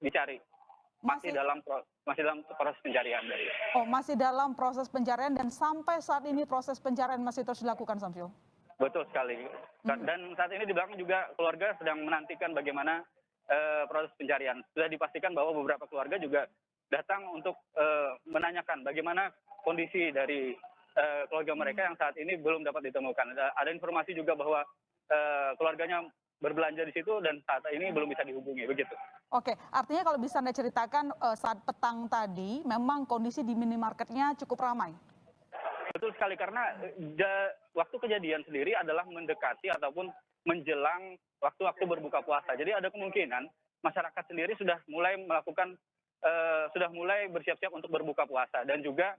dicari. Masih Masih dalam proses pencarian dari. masih dalam proses pencarian dan sampai saat ini proses pencarian masih terus dilakukan, Samsul. Betul sekali. Dan saat ini di belakang juga keluarga sedang menantikan bagaimana proses pencarian. Sudah dipastikan bahwa beberapa keluarga juga datang untuk menanyakan bagaimana kondisi dari keluarga mereka yang saat ini belum dapat ditemukan. Ada informasi juga bahwa keluarganya berbelanja di situ dan saat ini belum bisa dihubungi, begitu. Oke, artinya kalau bisa Anda ceritakan saat petang tadi memang kondisi di minimarketnya cukup ramai. Betul sekali, karena waktu kejadian sendiri adalah mendekati ataupun menjelang waktu-waktu berbuka puasa. Jadi ada kemungkinan masyarakat sendiri sudah mulai melakukan, sudah mulai bersiap-siap untuk berbuka puasa. Dan juga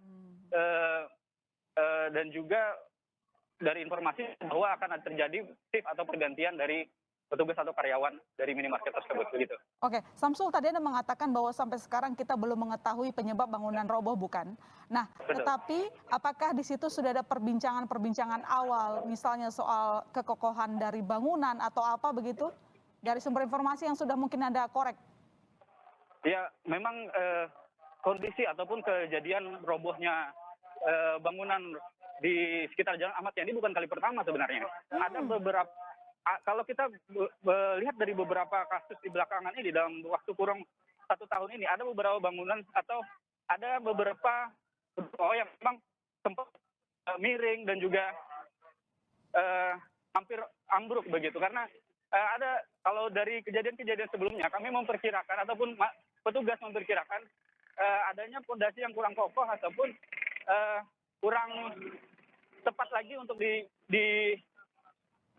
dari informasi bahwa akan terjadi shift atau pergantian dari petugas atau karyawan dari minimarket tersebut, begitu. Oke, Samsul, tadi Anda mengatakan bahwa sampai sekarang kita belum mengetahui penyebab bangunan roboh, bukan? Nah, Betul. tetapi apakah di situ sudah ada perbincangan awal, misalnya soal kekokohan dari bangunan atau apa begitu? Dari sumber informasi yang sudah mungkin Anda korek? Ya, memang kondisi ataupun kejadian robohnya bangunan di sekitar Jalan Ahmad Yani bukan kali pertama sebenarnya. Ada beberapa, kalau kita lihat dari beberapa kasus di belakangan ini dalam waktu kurang 1 tahun ini, ada beberapa bangunan atau ada beberapa yang memang sempat miring dan juga hampir ambruk begitu. Karena ada, kalau dari kejadian-kejadian sebelumnya kami memperkirakan ataupun petugas memperkirakan adanya fondasi yang kurang kokoh ataupun kurang tepat lagi untuk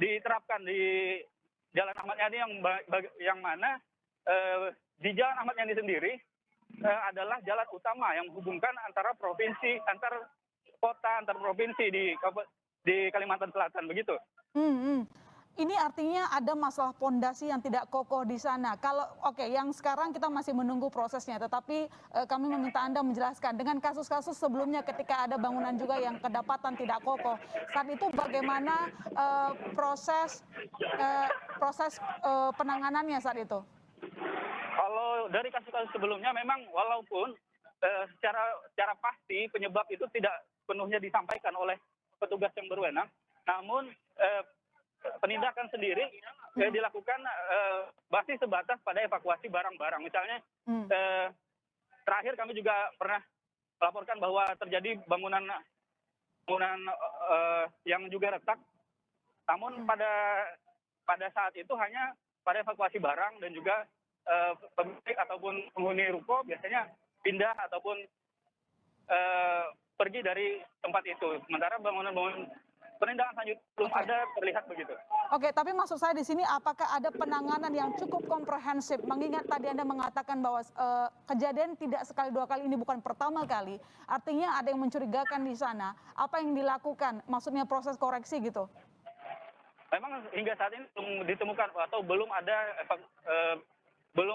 diterapkan di Jalan Ahmad Yani yang mana di Jalan Ahmad Yani sendiri adalah jalan utama yang menghubungkan antar provinsi, antar kota, antar provinsi di Kalimantan Selatan, begitu. Ini artinya ada masalah pondasi yang tidak kokoh di sana. Kalau yang sekarang kita masih menunggu prosesnya, tetapi kami meminta Anda menjelaskan dengan kasus-kasus sebelumnya ketika ada bangunan juga yang kedapatan tidak kokoh. Saat itu bagaimana proses penanganannya saat itu? Kalau dari kasus-kasus sebelumnya memang walaupun secara pasti penyebab itu tidak penuhnya disampaikan oleh petugas yang berwenang, namun penindakan sendiri dilakukan masih sebatas pada evakuasi barang-barang. Misalnya terakhir kami juga pernah melaporkan bahwa terjadi bangunan yang juga retak. Namun pada saat itu hanya pada evakuasi barang dan juga pemilik ataupun penghuni ruko biasanya pindah ataupun pergi dari tempat itu. Sementara bangunan-bangunan penindakan selanjutnya belum ada terlihat begitu. Oke, tapi maksud saya di sini apakah ada penanganan yang cukup komprehensif? Mengingat tadi Anda mengatakan bahwa kejadian tidak sekali dua kali, ini bukan pertama kali. Artinya ada yang mencurigakan di sana. Apa yang dilakukan? Maksudnya proses koreksi gitu? Memang hingga saat ini belum ditemukan atau belum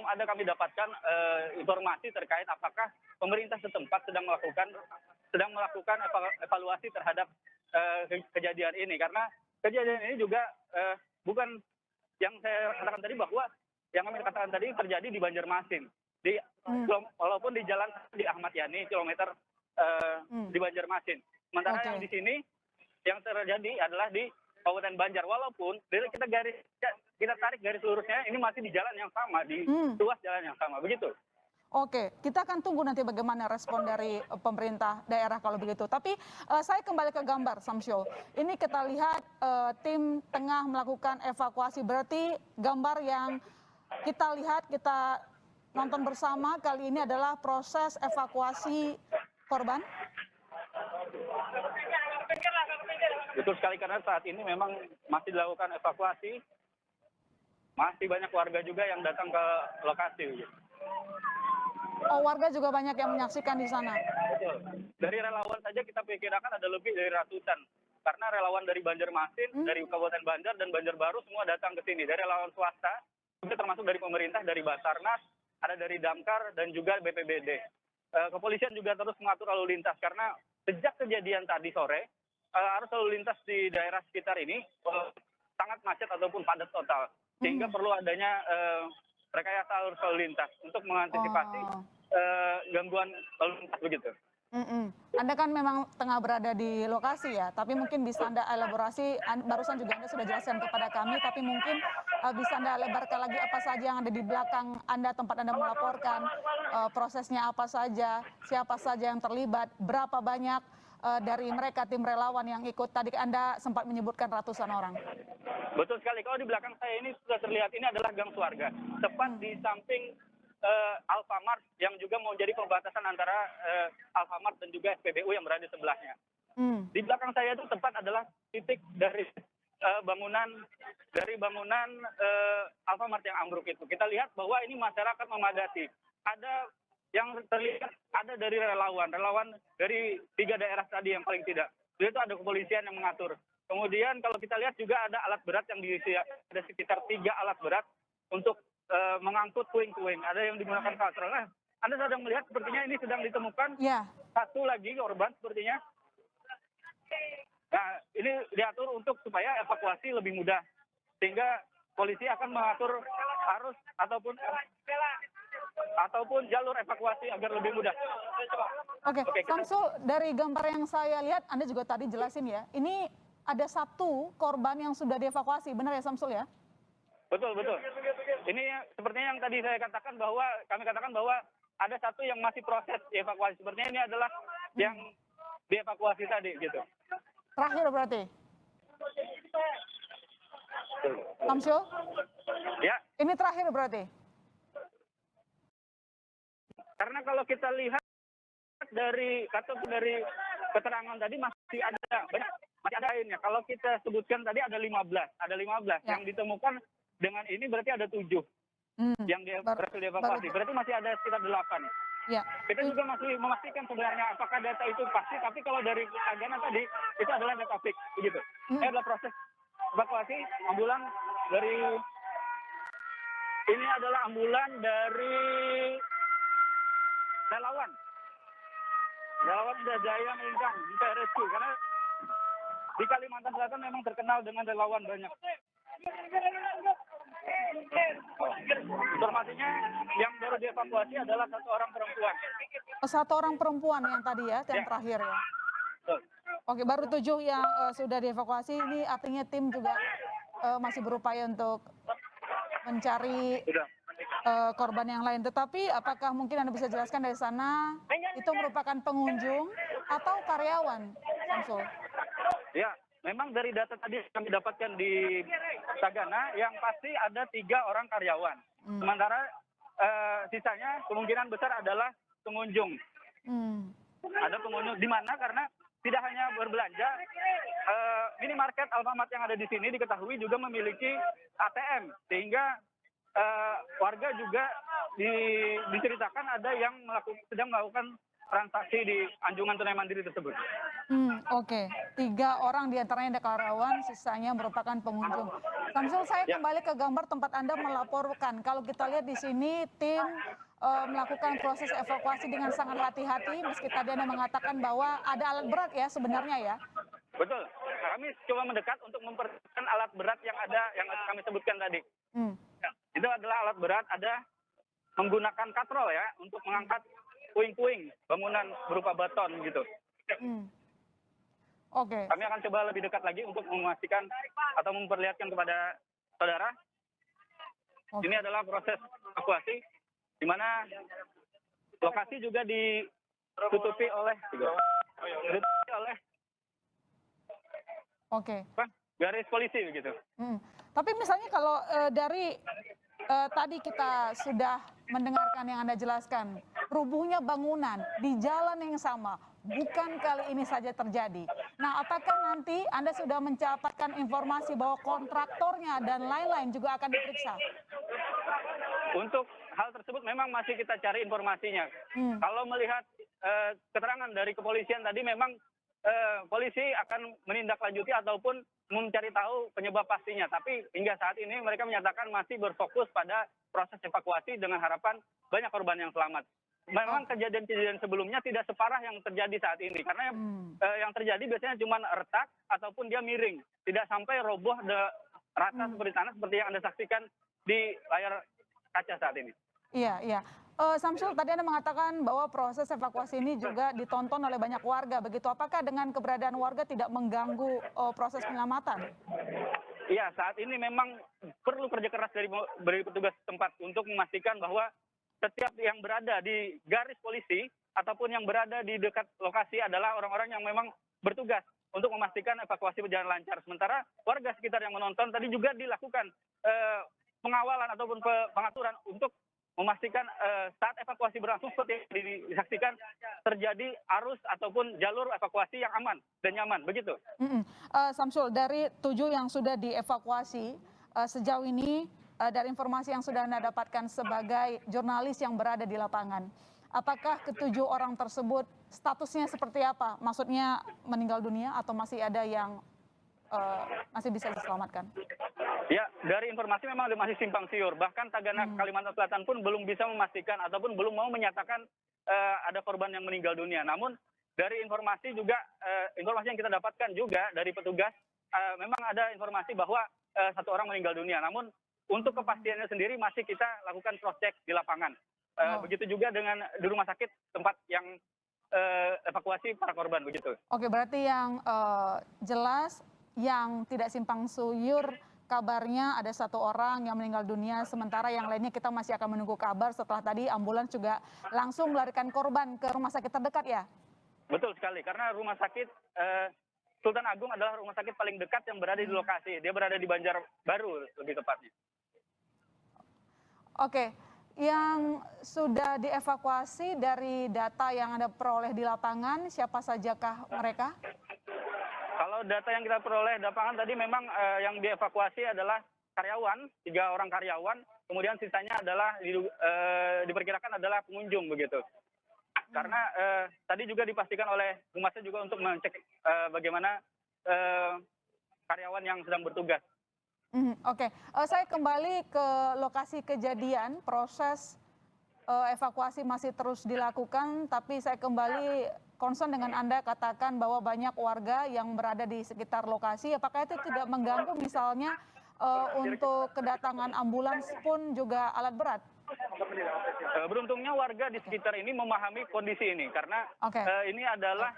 ada kami dapatkan informasi terkait apakah pemerintah setempat sedang melakukan evaluasi terhadap kejadian ini, karena kejadian ini juga bukan yang saya katakan tadi, bahwa yang kami katakan tadi terjadi di Banjarmasin, walaupun di jalan di Ahmad Yani kilometer di Banjarmasin. Sementara yang di sini yang terjadi adalah di Kabupaten Banjar, walaupun kita tarik garis lurusnya ini masih di jalan yang sama, di ruas jalan yang sama, begitu. Oke, kita akan tunggu nanti bagaimana respon dari pemerintah daerah kalau begitu. Tapi saya kembali ke gambar, Samsul. Ini kita lihat tim tengah melakukan evakuasi. Berarti gambar yang kita lihat, kita nonton bersama kali ini adalah proses evakuasi korban. Betul sekali, karena saat ini memang masih dilakukan evakuasi. Masih banyak warga juga yang datang ke lokasi. Oh, warga juga banyak yang menyaksikan di sana. Betul. Dari relawan saja kita perkirakan ada lebih dari ratusan. Karena relawan dari Banjarmasin, dari Kabupaten Banjar dan Banjarbaru semua datang ke sini. Dari relawan swasta, juga termasuk dari pemerintah, dari Basarnas, ada dari Damkar dan juga BPBD. Kepolisian juga terus mengatur lalu lintas karena sejak kejadian tadi sore, arus lalu lintas di daerah sekitar ini sangat macet ataupun padat total. Sehingga perlu adanya rekayasa arus lalu lintas untuk mengantisipasi Oh. gangguan lalu lintas begitu. Anda kan memang tengah berada di lokasi ya, tapi mungkin bisa Anda elaborasi, barusan juga Anda sudah jelaskan kepada kami, tapi mungkin bisa Anda lebarkan lagi apa saja yang ada di belakang Anda, tempat Anda melaporkan, prosesnya apa saja, siapa saja yang terlibat, berapa banyak dari mereka tim relawan yang ikut, tadi Anda sempat menyebutkan ratusan orang. Betul sekali. Kalau di belakang saya ini sudah terlihat ini adalah gang Suarga, tepat di samping Alfamart yang juga mau jadi pembatasan antara Alfamart dan juga SPBU yang berada di sebelahnya. Di belakang saya itu tepat adalah titik dari bangunan Alfamart yang ambruk itu. Kita lihat bahwa ini masyarakat memadati. Ada yang terlihat ada dari relawan dari 3 daerah tadi yang paling tidak. Itu ada kepolisian yang mengatur. Kemudian kalau kita lihat juga ada alat berat yang diisi, ada sekitar 3 alat berat untuk mengangkut puing-puing. Ada yang digunakan katrol. Nah, Anda sedang melihat sepertinya ini sedang ditemukan satu lagi korban sepertinya. Nah, ini diatur untuk supaya evakuasi lebih mudah. Sehingga polisi akan mengatur arus ataupun jalur evakuasi agar lebih mudah. Oke, Samsul, dari gambar yang saya lihat, Anda juga tadi jelasin ya, ini ada 1 korban yang sudah dievakuasi, benar ya Samsul ya? Betul. Ini sepertinya yang tadi kami katakan bahwa ada 1 yang masih proses dievakuasi. Sepertinya ini adalah yang dievakuasi tadi gitu. Terakhir berarti? Samsul? Ya. Ini terakhir berarti? Karena kalau kita lihat dari keterangan tadi masih ada lainnya. Kalau kita sebutkan tadi ada 15 Ya. yang ditemukan dengan ini berarti ada 7 yang berhasil dievakuasi. Berarti masih ada sekitar 8. Ya. Kita juga masih memastikan sebenarnya apakah data itu pasti, tapi kalau dari Tagana tadi itu adalah data fix begitu. Ini adalah proses evakuasi ambulan ini adalah ambulan dari relawan Jaya Melingkang di Rescue, karena di Kalimantan Selatan memang terkenal dengan relawan banyak. Informasinya yang baru dievakuasi adalah 1 orang perempuan. 1 orang perempuan yang tadi ya, yang terakhir ya. Oke, baru 7 yang sudah dievakuasi. Ini artinya tim juga masih berupaya untuk mencari korban yang lain. Tetapi apakah mungkin Anda bisa jelaskan dari sana itu merupakan pengunjung atau karyawan, Samsul? Ya, memang dari data tadi yang kami dapatkan di Tagana, yang pasti ada 3 orang karyawan. Sementara sisanya kemungkinan besar adalah pengunjung. Ada pengunjung di mana karena tidak hanya berbelanja, minimarket Alfamart yang ada di sini diketahui juga memiliki ATM, sehingga warga juga diceritakan ada yang sedang melakukan transaksi di anjungan tunai mandiri tersebut. Oke. 3 orang diantaranya ada karyawan, sisanya merupakan pengunjung. Samsul, saya kembali ke gambar tempat Anda melaporkan. Kalau kita lihat di sini tim melakukan proses evakuasi dengan sangat hati-hati, meski tadi Anda mengatakan bahwa ada alat berat ya sebenarnya ya? Betul. Kami coba mendekat untuk memperhatikan alat berat yang ada, yang kami sebutkan tadi. Itu adalah alat berat, ada menggunakan katrol ya, untuk mengangkat puing-puing bangunan berupa beton gitu. Oke. Kami akan coba lebih dekat lagi untuk memastikan atau memperlihatkan kepada saudara. Ini adalah proses evakuasi, di mana lokasi juga ditutupi oleh garis polisi begitu. Tapi misalnya kalau dari tadi kita sudah mendengarkan yang Anda jelaskan, rubuhnya bangunan di jalan yang sama, bukan kali ini saja terjadi. Nah, apakah nanti Anda sudah mendapatkan informasi bahwa kontraktornya dan lain-lain juga akan diperiksa? Untuk hal tersebut memang masih kita cari informasinya. Kalau melihat keterangan dari kepolisian tadi, memang polisi akan menindaklanjuti ataupun mencari tahu penyebab pastinya. Tapi hingga saat ini mereka menyatakan masih berfokus pada proses evakuasi dengan harapan banyak korban yang selamat. Memang kejadian-kejadian sebelumnya tidak separah yang terjadi saat ini. Karena yang terjadi biasanya cuma retak ataupun dia miring. Tidak sampai roboh rata seperti tanah seperti yang Anda saksikan di layar kaca saat ini. Iya, iya. Samsul, tadi Anda mengatakan bahwa proses evakuasi ini juga ditonton oleh banyak warga, begitu. Apakah dengan keberadaan warga tidak mengganggu proses penyelamatan? Iya, saat ini memang perlu kerja keras dari petugas tempat untuk memastikan bahwa setiap yang berada di garis polisi ataupun yang berada di dekat lokasi adalah orang-orang yang memang bertugas untuk memastikan evakuasi berjalan lancar. Sementara warga sekitar yang menonton tadi juga dilakukan pengawalan ataupun pengaturan untuk memastikan saat evakuasi berlangsung seperti yang disaksikan terjadi arus ataupun jalur evakuasi yang aman dan nyaman, begitu. Samsul, dari 7 yang sudah dievakuasi sejauh ini, dari informasi yang sudah Anda dapatkan sebagai jurnalis yang berada di lapangan, apakah ketujuh orang tersebut statusnya seperti apa? Maksudnya meninggal dunia atau masih ada yang masih bisa diselamatkan? Ya, dari informasi memang masih simpang siur. Bahkan Tagana Kalimantan Selatan pun belum bisa memastikan ataupun belum mau menyatakan ada korban yang meninggal dunia. Namun dari informasi juga, informasi yang kita dapatkan juga dari petugas, memang ada informasi bahwa satu orang meninggal dunia. Namun untuk kepastiannya sendiri masih kita lakukan cross check di lapangan. Begitu juga dengan di rumah sakit tempat yang evakuasi para korban, begitu. Oke, berarti yang jelas yang tidak simpang siur kabarnya ada satu orang yang meninggal dunia, sementara yang lainnya kita masih akan menunggu kabar setelah tadi ambulans juga langsung melarikan korban ke rumah sakit terdekat ya? Betul sekali, karena rumah sakit Sultan Agung adalah rumah sakit paling dekat yang berada di lokasi. Dia berada di Banjarbaru lebih tepatnya. Oke, yang sudah dievakuasi dari data yang Anda peroleh di lapangan, siapa sajakah mereka? Kalau data yang kita peroleh di lapangan tadi memang yang dievakuasi adalah karyawan, 3 orang karyawan, kemudian sisanya adalah diperkirakan adalah pengunjung, begitu. Karena tadi juga dipastikan oleh humasnya juga untuk mengecek bagaimana karyawan yang sedang bertugas. Oke, saya kembali ke lokasi kejadian, proses evakuasi masih terus dilakukan, tapi saya kembali concern dengan Anda katakan bahwa banyak warga yang berada di sekitar lokasi, apakah itu tidak mengganggu misalnya untuk kedatangan ambulans pun juga alat berat? Beruntungnya warga di sekitar ini memahami kondisi ini, karena ini adalah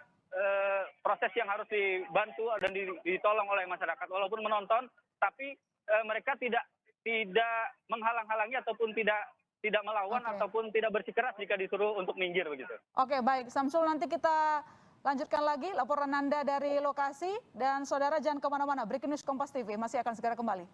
proses yang harus dibantu dan ditolong oleh masyarakat. Walaupun menonton, tapi mereka tidak menghalang-halangi ataupun tidak melawan ataupun tidak bersikeras jika disuruh untuk minggir, begitu. Oke, baik. Samsul, nanti kita lanjutkan lagi laporan Anda dari lokasi. Dan saudara jangan kemana-mana, Breaking News Kompas TV masih akan segera kembali.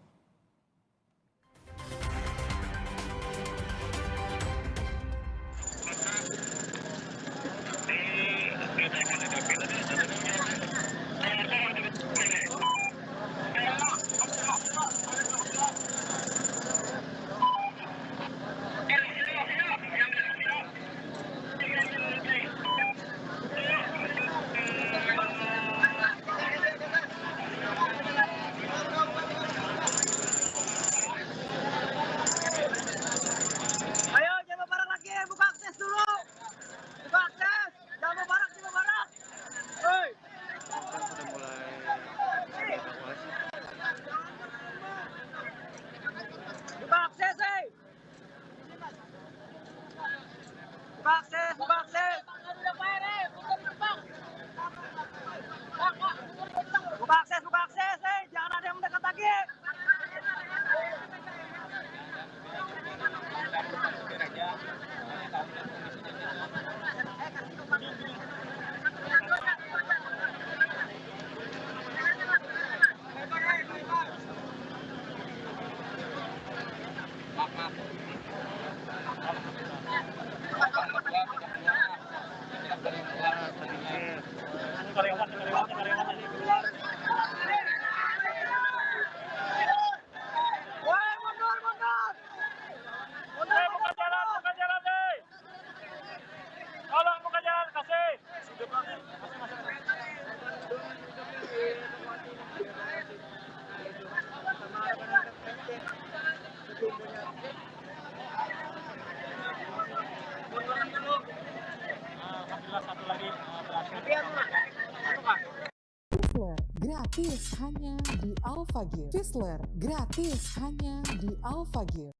Gratis hanya di Alfagir. Fizzler gratis hanya di Alfagir.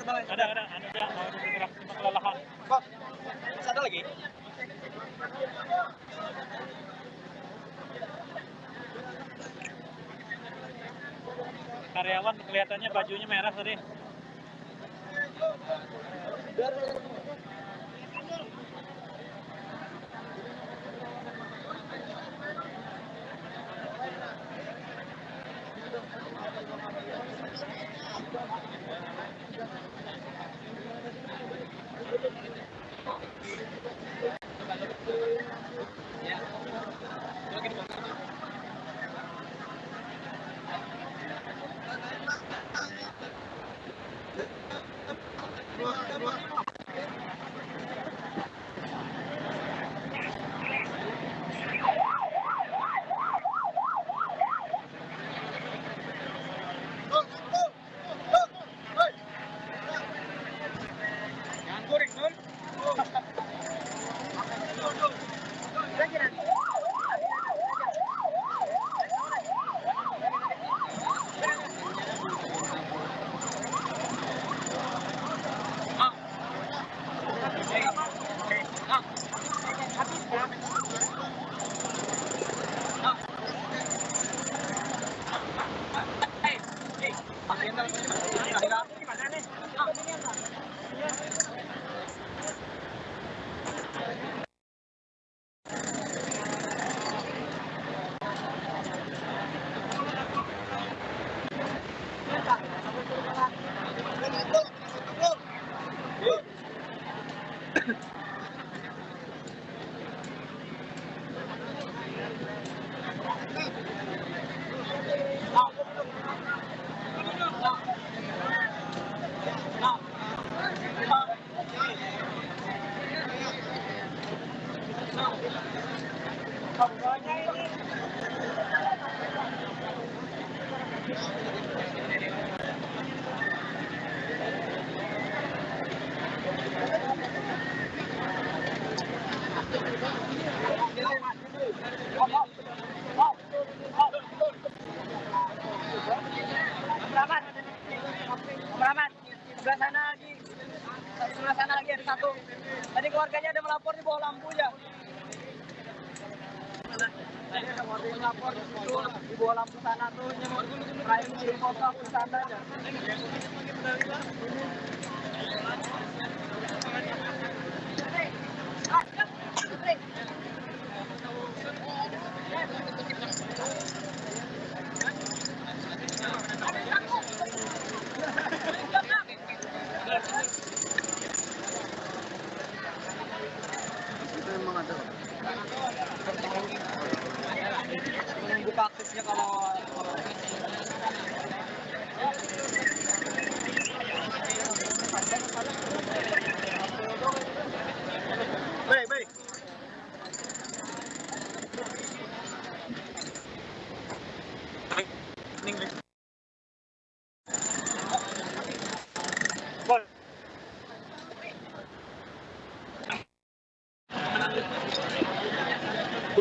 Ada, anu dia mau bergerak cuma kelelahan. Kok? Masih ada lagi? Karyawan kelihatannya bajunya merah tadi. Sebelah sana lagi ada satu. Tadi keluarganya ada melapor di bawah lampu ya. Tadi ada warga yang melapor di situ di bawah lampu sana tuh. Terakhir kirim foto ke sana aja. Menunggu aksesnya kalau baik baik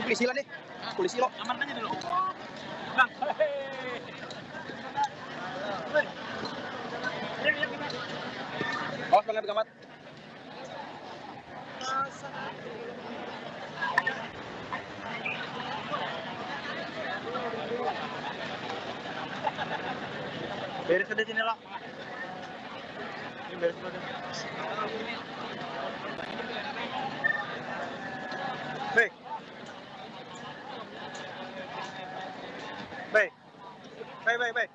polisi lah nih polisi lo aman aja dulu bang awas banget gamat beres aja sini lah ini beres aja baik baik baik baik baik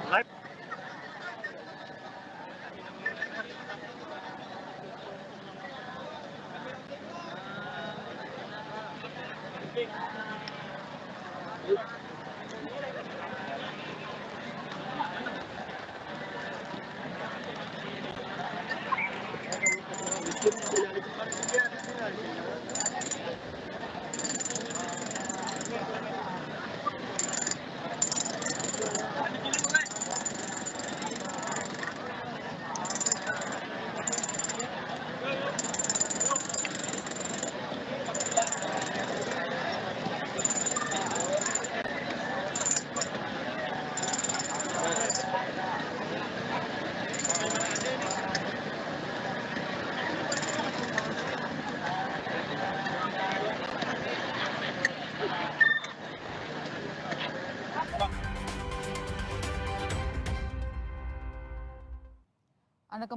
live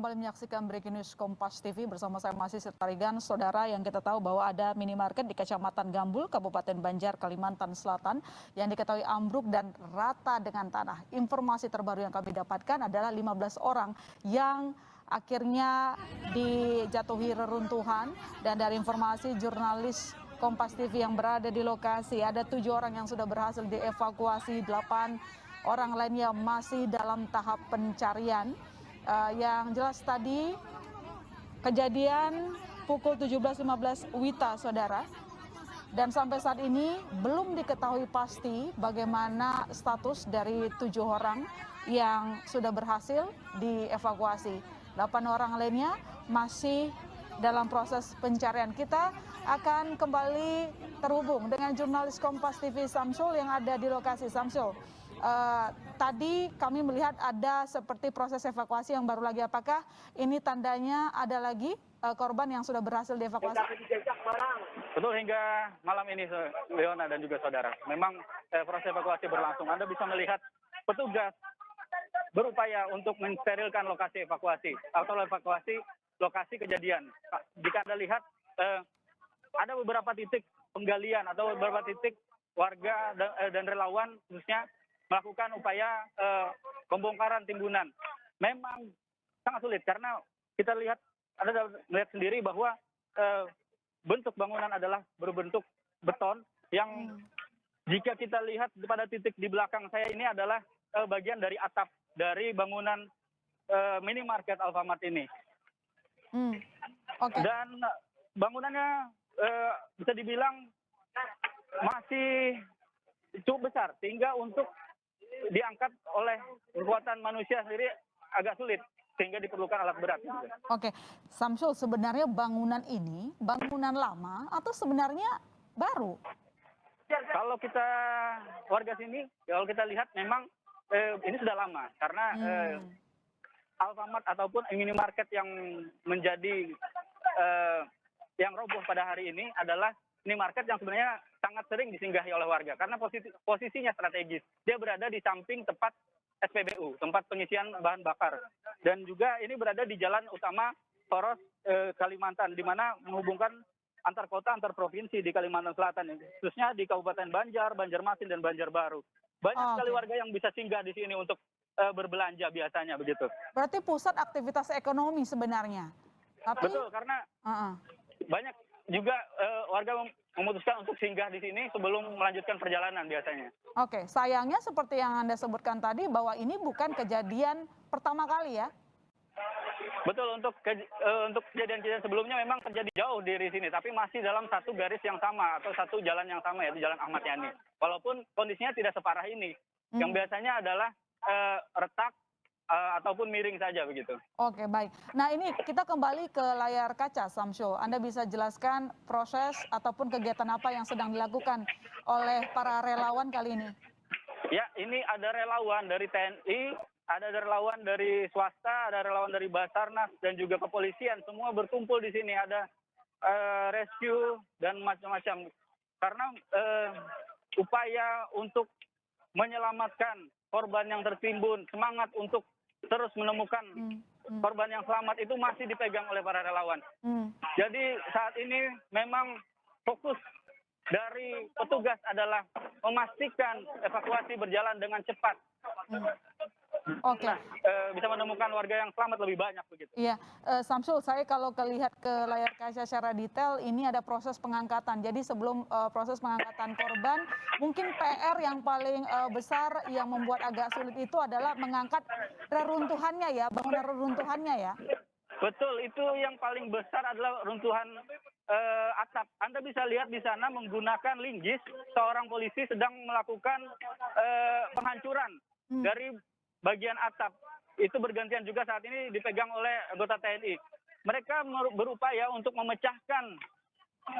kembali menyaksikan Breaking News Kompas TV bersama saya masih Setarigan. Saudara, yang kita tahu bahwa ada minimarket di Kecamatan Gambul, Kabupaten Banjar, Kalimantan Selatan yang diketahui ambruk dan rata dengan tanah. Informasi terbaru yang kami dapatkan adalah 15 orang yang akhirnya dijatuhi reruntuhan, dan dari informasi jurnalis Kompas TV yang berada di lokasi, ada 7 orang yang sudah berhasil dievakuasi, 8 orang lainnya masih dalam tahap pencarian. Yang jelas tadi kejadian pukul 17.15 WITA, saudara. Dan sampai saat ini belum diketahui pasti bagaimana status dari 7 orang yang sudah berhasil dievakuasi. 8 orang lainnya masih dalam proses pencarian. Kita akan kembali terhubung dengan jurnalis Kompas TV Samsul yang ada di lokasi. Samsul, tadi kami melihat ada seperti proses evakuasi yang baru lagi. Apakah ini tandanya ada lagi korban yang sudah berhasil dievakuasi? Betul, hingga malam ini Leona dan juga saudara, memang proses evakuasi berlangsung. Anda bisa melihat petugas berupaya untuk mensterilkan lokasi evakuasi atau evakuasi lokasi kejadian. Jika Anda lihat ada beberapa titik penggalian atau beberapa titik warga dan relawan khususnya melakukan upaya pembongkaran timbunan. Memang sangat sulit karena kita lihat, Anda dapat melihat sendiri bahwa bentuk bangunan adalah berbentuk beton yang jika kita lihat pada titik di belakang saya ini adalah bagian dari atap dari bangunan minimarket Alfamart ini. Okay. Dan bangunannya bisa dibilang masih cukup besar sehingga untuk diangkat oleh kekuatan manusia sendiri agak sulit sehingga diperlukan alat berat. Oke, Samsul, sebenarnya bangunan ini bangunan lama atau sebenarnya baru? Kalau kita warga sini, kalau kita lihat memang ini sudah lama karena Alfamart ataupun minimarket yang menjadi yang roboh pada hari ini adalah minimarket yang sebenarnya sangat sering disinggahi oleh warga karena posisinya strategis. Dia berada di samping tempat SPBU, tempat pengisian bahan bakar. Dan juga ini berada di jalan utama Poros Kalimantan, di mana menghubungkan antar kota, antar provinsi di Kalimantan Selatan, khususnya di Kabupaten Banjar, Banjarmasin, dan Banjarbaru. Banyak sekali warga yang bisa singgah di sini untuk berbelanja biasanya begitu. Berarti pusat aktivitas ekonomi sebenarnya. Tapi, betul, karena banyak juga warga memutuskan untuk singgah di sini sebelum melanjutkan perjalanan biasanya. Oke, sayangnya seperti yang Anda sebutkan tadi bahwa ini bukan kejadian pertama kali ya? Betul, untuk kejadian-kejadian sebelumnya memang terjadi jauh dari sini, tapi masih dalam satu garis yang sama atau satu jalan yang sama, yaitu Jalan Ahmad Yani. Walaupun kondisinya tidak separah ini, yang biasanya adalah retak ataupun miring saja begitu. Oke, baik. Nah, ini kita kembali ke layar kaca, Samsul. Anda bisa jelaskan proses ataupun kegiatan apa yang sedang dilakukan oleh para relawan kali ini? Ya, ini ada relawan dari TNI, ada relawan dari swasta, ada relawan dari Basarnas dan juga kepolisian. Semua berkumpul di sini. Ada rescue dan macam-macam. Karena upaya untuk menyelamatkan korban yang tertimbun, semangat untuk terus menemukan korban yang selamat itu masih dipegang oleh para relawan. Jadi saat ini memang fokus dari petugas adalah memastikan evakuasi berjalan dengan cepat. Oke. Nah, bisa menemukan warga yang selamat lebih banyak begitu. Iya, Samsul, saya kalau lihat ke layar kaca secara detail, ini ada proses pengangkatan. Jadi sebelum proses pengangkatan korban, mungkin PR yang paling besar yang membuat agak sulit itu adalah mengangkat reruntuhannya ya, bangunan reruntuhannya ya. Betul, itu yang paling besar adalah runtuhan atap. Anda bisa lihat di sana menggunakan linggis, seorang polisi sedang melakukan penghancuran dari bagian atap. Itu bergantian juga saat ini dipegang oleh anggota TNI. Mereka berupaya untuk memecahkan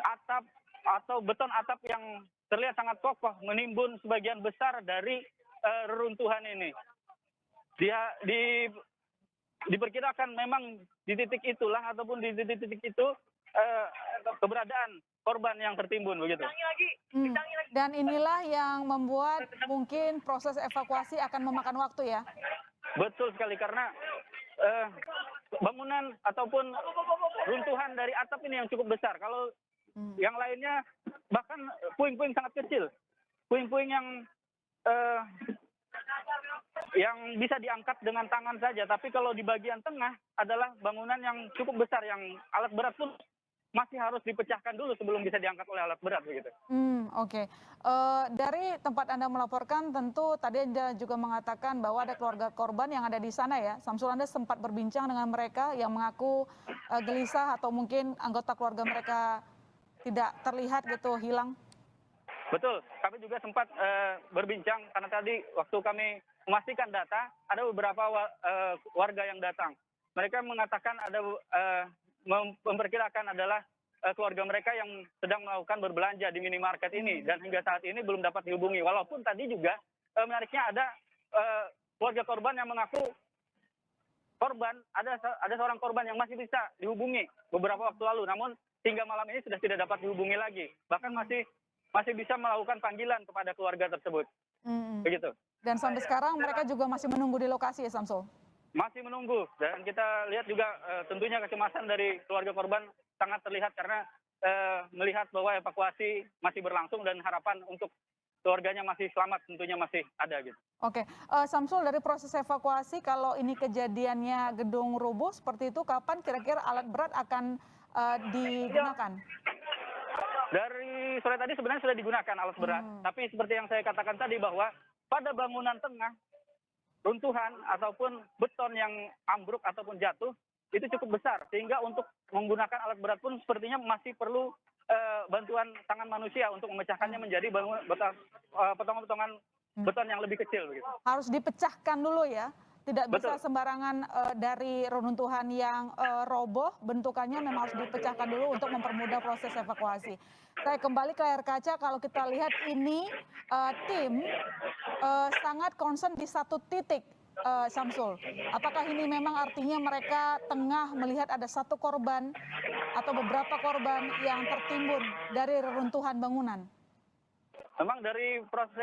atap atau beton atap yang terlihat sangat kokoh, menimbun sebagian besar dari reruntuhan ini. Diperkirakan memang di titik itulah ataupun di titik itu keberadaan korban yang tertimbun begitu. Dan inilah yang membuat mungkin proses evakuasi akan memakan waktu ya. Betul sekali karena bangunan ataupun runtuhan dari atap ini yang cukup besar. Kalau yang lainnya bahkan puing-puing sangat kecil, puing-puing yang bisa diangkat dengan tangan saja. Tapi kalau di bagian tengah adalah bangunan yang cukup besar, yang alat berat pun masih harus dipecahkan dulu sebelum bisa diangkat oleh alat berat begitu. Oke. Dari tempat Anda melaporkan, tentu tadi Anda juga mengatakan bahwa ada keluarga korban yang ada di sana ya. Samsul, Anda sempat berbincang dengan mereka yang mengaku gelisah atau mungkin anggota keluarga mereka tidak terlihat gitu, hilang? Betul, kami juga sempat berbincang karena tadi waktu kami memastikan data, ada beberapa warga yang datang. Mereka mengatakan ada memperkirakan adalah keluarga mereka yang sedang melakukan berbelanja di minimarket ini dan hingga saat ini belum dapat dihubungi. Walaupun tadi juga menariknya ada keluarga korban yang mengaku ada seorang korban yang masih bisa dihubungi beberapa waktu lalu, namun hingga malam ini sudah tidak dapat dihubungi lagi. Bahkan masih bisa melakukan panggilan kepada keluarga tersebut. Begitu. Dan sampai sekarang mereka juga masih menunggu di lokasi ya, Samsul? Masih menunggu, dan kita lihat juga tentunya kecemasan dari keluarga korban sangat terlihat karena melihat bahwa evakuasi masih berlangsung dan harapan untuk keluarganya masih selamat tentunya masih ada gitu. Oke, Samsul, dari proses evakuasi, kalau ini kejadiannya gedung rubuh seperti itu, kapan kira-kira alat berat akan digunakan? Dari sore tadi sebenarnya sudah digunakan alat berat, tapi seperti yang saya katakan tadi bahwa pada bangunan tengah, runtuhan ataupun beton yang ambruk ataupun jatuh itu cukup besar, sehingga untuk menggunakan alat berat pun sepertinya masih perlu bantuan tangan manusia untuk memecahkannya menjadi potongan-potongan beton yang lebih kecil begitu. Harus dipecahkan dulu ya, tidak bisa Betul. sembarangan dari reruntuhan yang roboh, bentukannya memang harus dipecahkan dulu untuk mempermudah proses evakuasi. Saya kembali ke layar kaca, kalau kita lihat ini tim sangat concern di satu titik, Samsul. Apakah ini memang artinya mereka tengah melihat ada satu korban atau beberapa korban yang tertimbun dari reruntuhan bangunan? Memang dari proses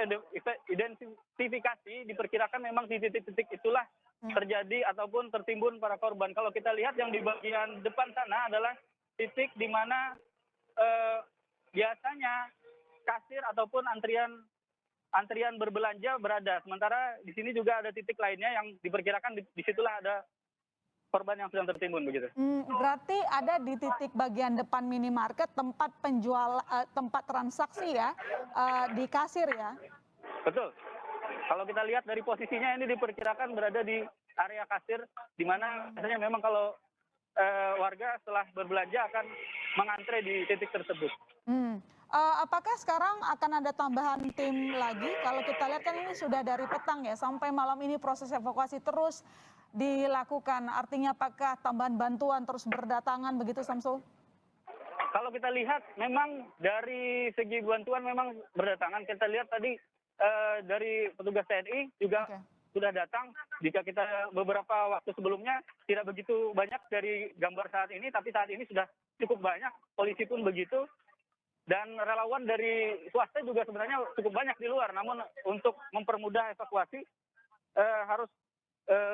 identifikasi diperkirakan memang di titik-titik itulah terjadi ataupun tertimbun para korban. Kalau kita lihat yang di bagian depan sana adalah titik di mana biasanya kasir ataupun antrian berbelanja berada. Sementara di sini juga ada titik lainnya yang diperkirakan disitulah ada korban yang sedang tertimbun begitu. Berarti ada di titik bagian depan minimarket tempat tempat transaksi ya, di kasir ya? Betul. Kalau kita lihat dari posisinya ini diperkirakan berada di area kasir, di mana biasanya memang kalau warga setelah berbelanja akan mengantre di titik tersebut. Apakah sekarang akan ada tambahan tim lagi? Kalau kita lihat kan ini sudah dari petang ya, sampai malam ini proses evakuasi terus dilakukan. Artinya apakah tambahan bantuan terus berdatangan begitu, Samsul? Kalau kita lihat memang dari segi bantuan memang berdatangan. Kita lihat tadi dari petugas TNI juga sudah datang. Jika kita beberapa waktu sebelumnya tidak begitu banyak dari gambar saat ini, tapi saat ini sudah cukup banyak. Polisi pun begitu. Dan relawan dari swasta juga sebenarnya cukup banyak di luar. Namun untuk mempermudah evakuasi harus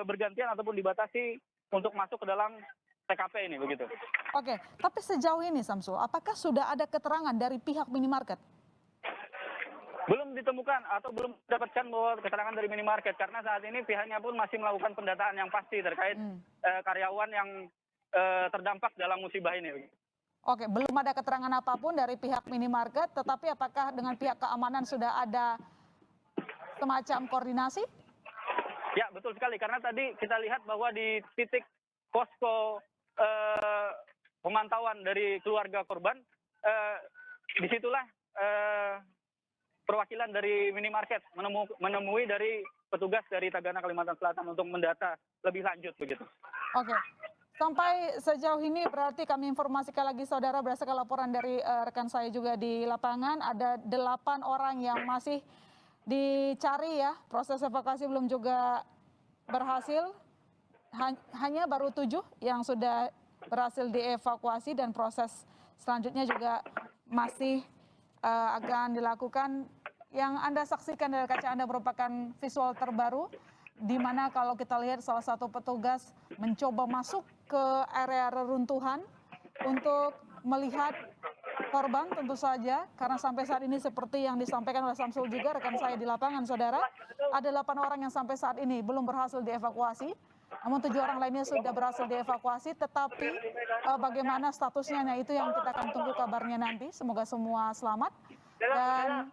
bergantian ataupun dibatasi untuk masuk ke dalam TKP ini begitu. Oke, tapi sejauh ini Samsul, apakah sudah ada keterangan dari pihak minimarket? Belum ditemukan atau belum dapatkan bahwa keterangan dari minimarket karena saat ini pihaknya pun masih melakukan pendataan yang pasti terkait karyawan yang terdampak dalam musibah ini. Oke, belum ada keterangan apapun dari pihak minimarket, tetapi apakah dengan pihak keamanan sudah ada semacam koordinasi? Ya, betul sekali. Karena tadi kita lihat bahwa di titik posko pemantauan dari keluarga korban, disitulah perwakilan dari minimarket menemui dari petugas dari Tagana Kalimantan Selatan untuk mendata lebih lanjut begitu. Oke. Sampai sejauh ini berarti kami informasikan lagi saudara berdasarkan laporan dari rekan saya juga di lapangan ada 8 orang yang masih dicari ya, proses evakuasi belum juga berhasil, hanya baru 7 yang sudah berhasil dievakuasi dan proses selanjutnya juga masih akan dilakukan. Yang Anda saksikan dari kaca Anda merupakan visual terbaru di mana kalau kita lihat salah satu petugas mencoba masuk ke area reruntuhan untuk melihat korban tentu saja, karena sampai saat ini seperti yang disampaikan oleh Samsul juga, rekan saya di lapangan, saudara, ada 8 orang yang sampai saat ini belum berhasil dievakuasi, namun 7 orang lainnya sudah berhasil dievakuasi, tetapi bagaimana statusnya, nah itu yang kita akan tunggu kabarnya nanti, semoga semua selamat. Dan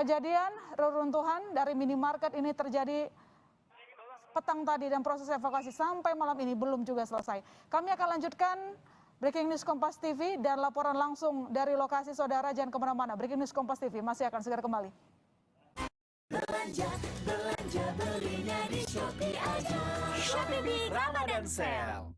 kejadian reruntuhan dari minimarket ini terjadi petang tadi dan proses evakuasi sampai malam ini belum juga selesai. Kami akan lanjutkan Breaking News Kompas TV dan laporan langsung dari lokasi, saudara, jangan kemana-mana. Breaking News Kompas TV masih akan segera kembali. Belanja belinya di Shopee aja. Shopee Big Ramadan Sale.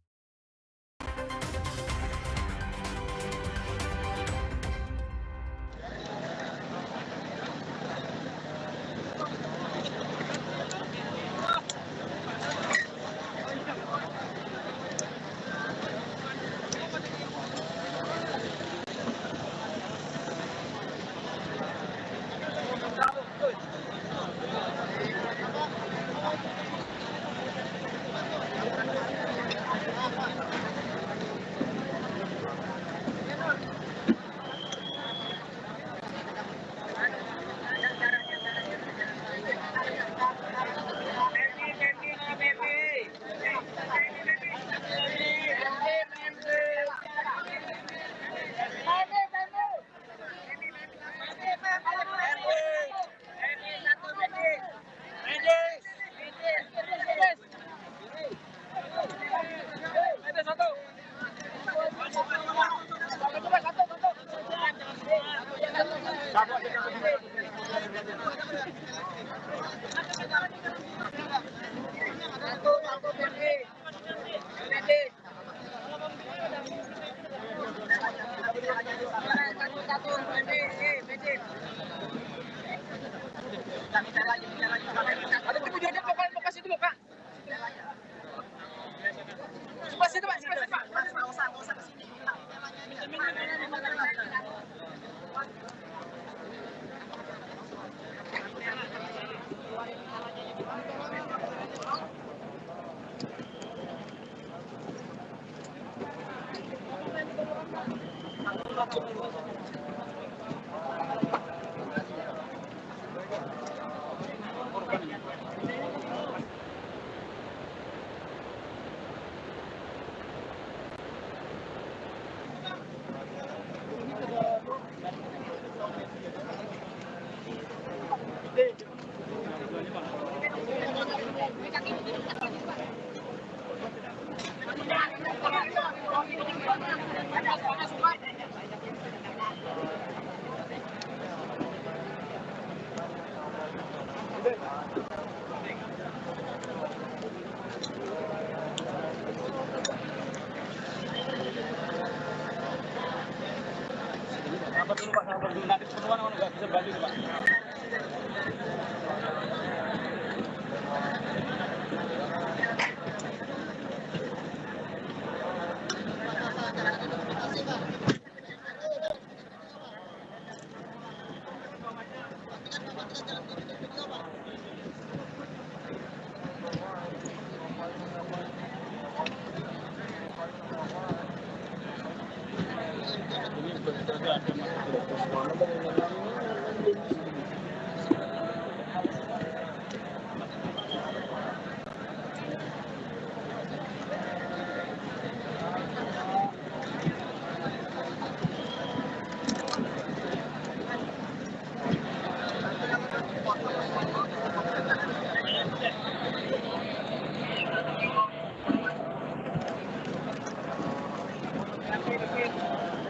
Sabar dulu Pak, sabar dulu. Nanti keperluan orang nggak bisa balik Pak.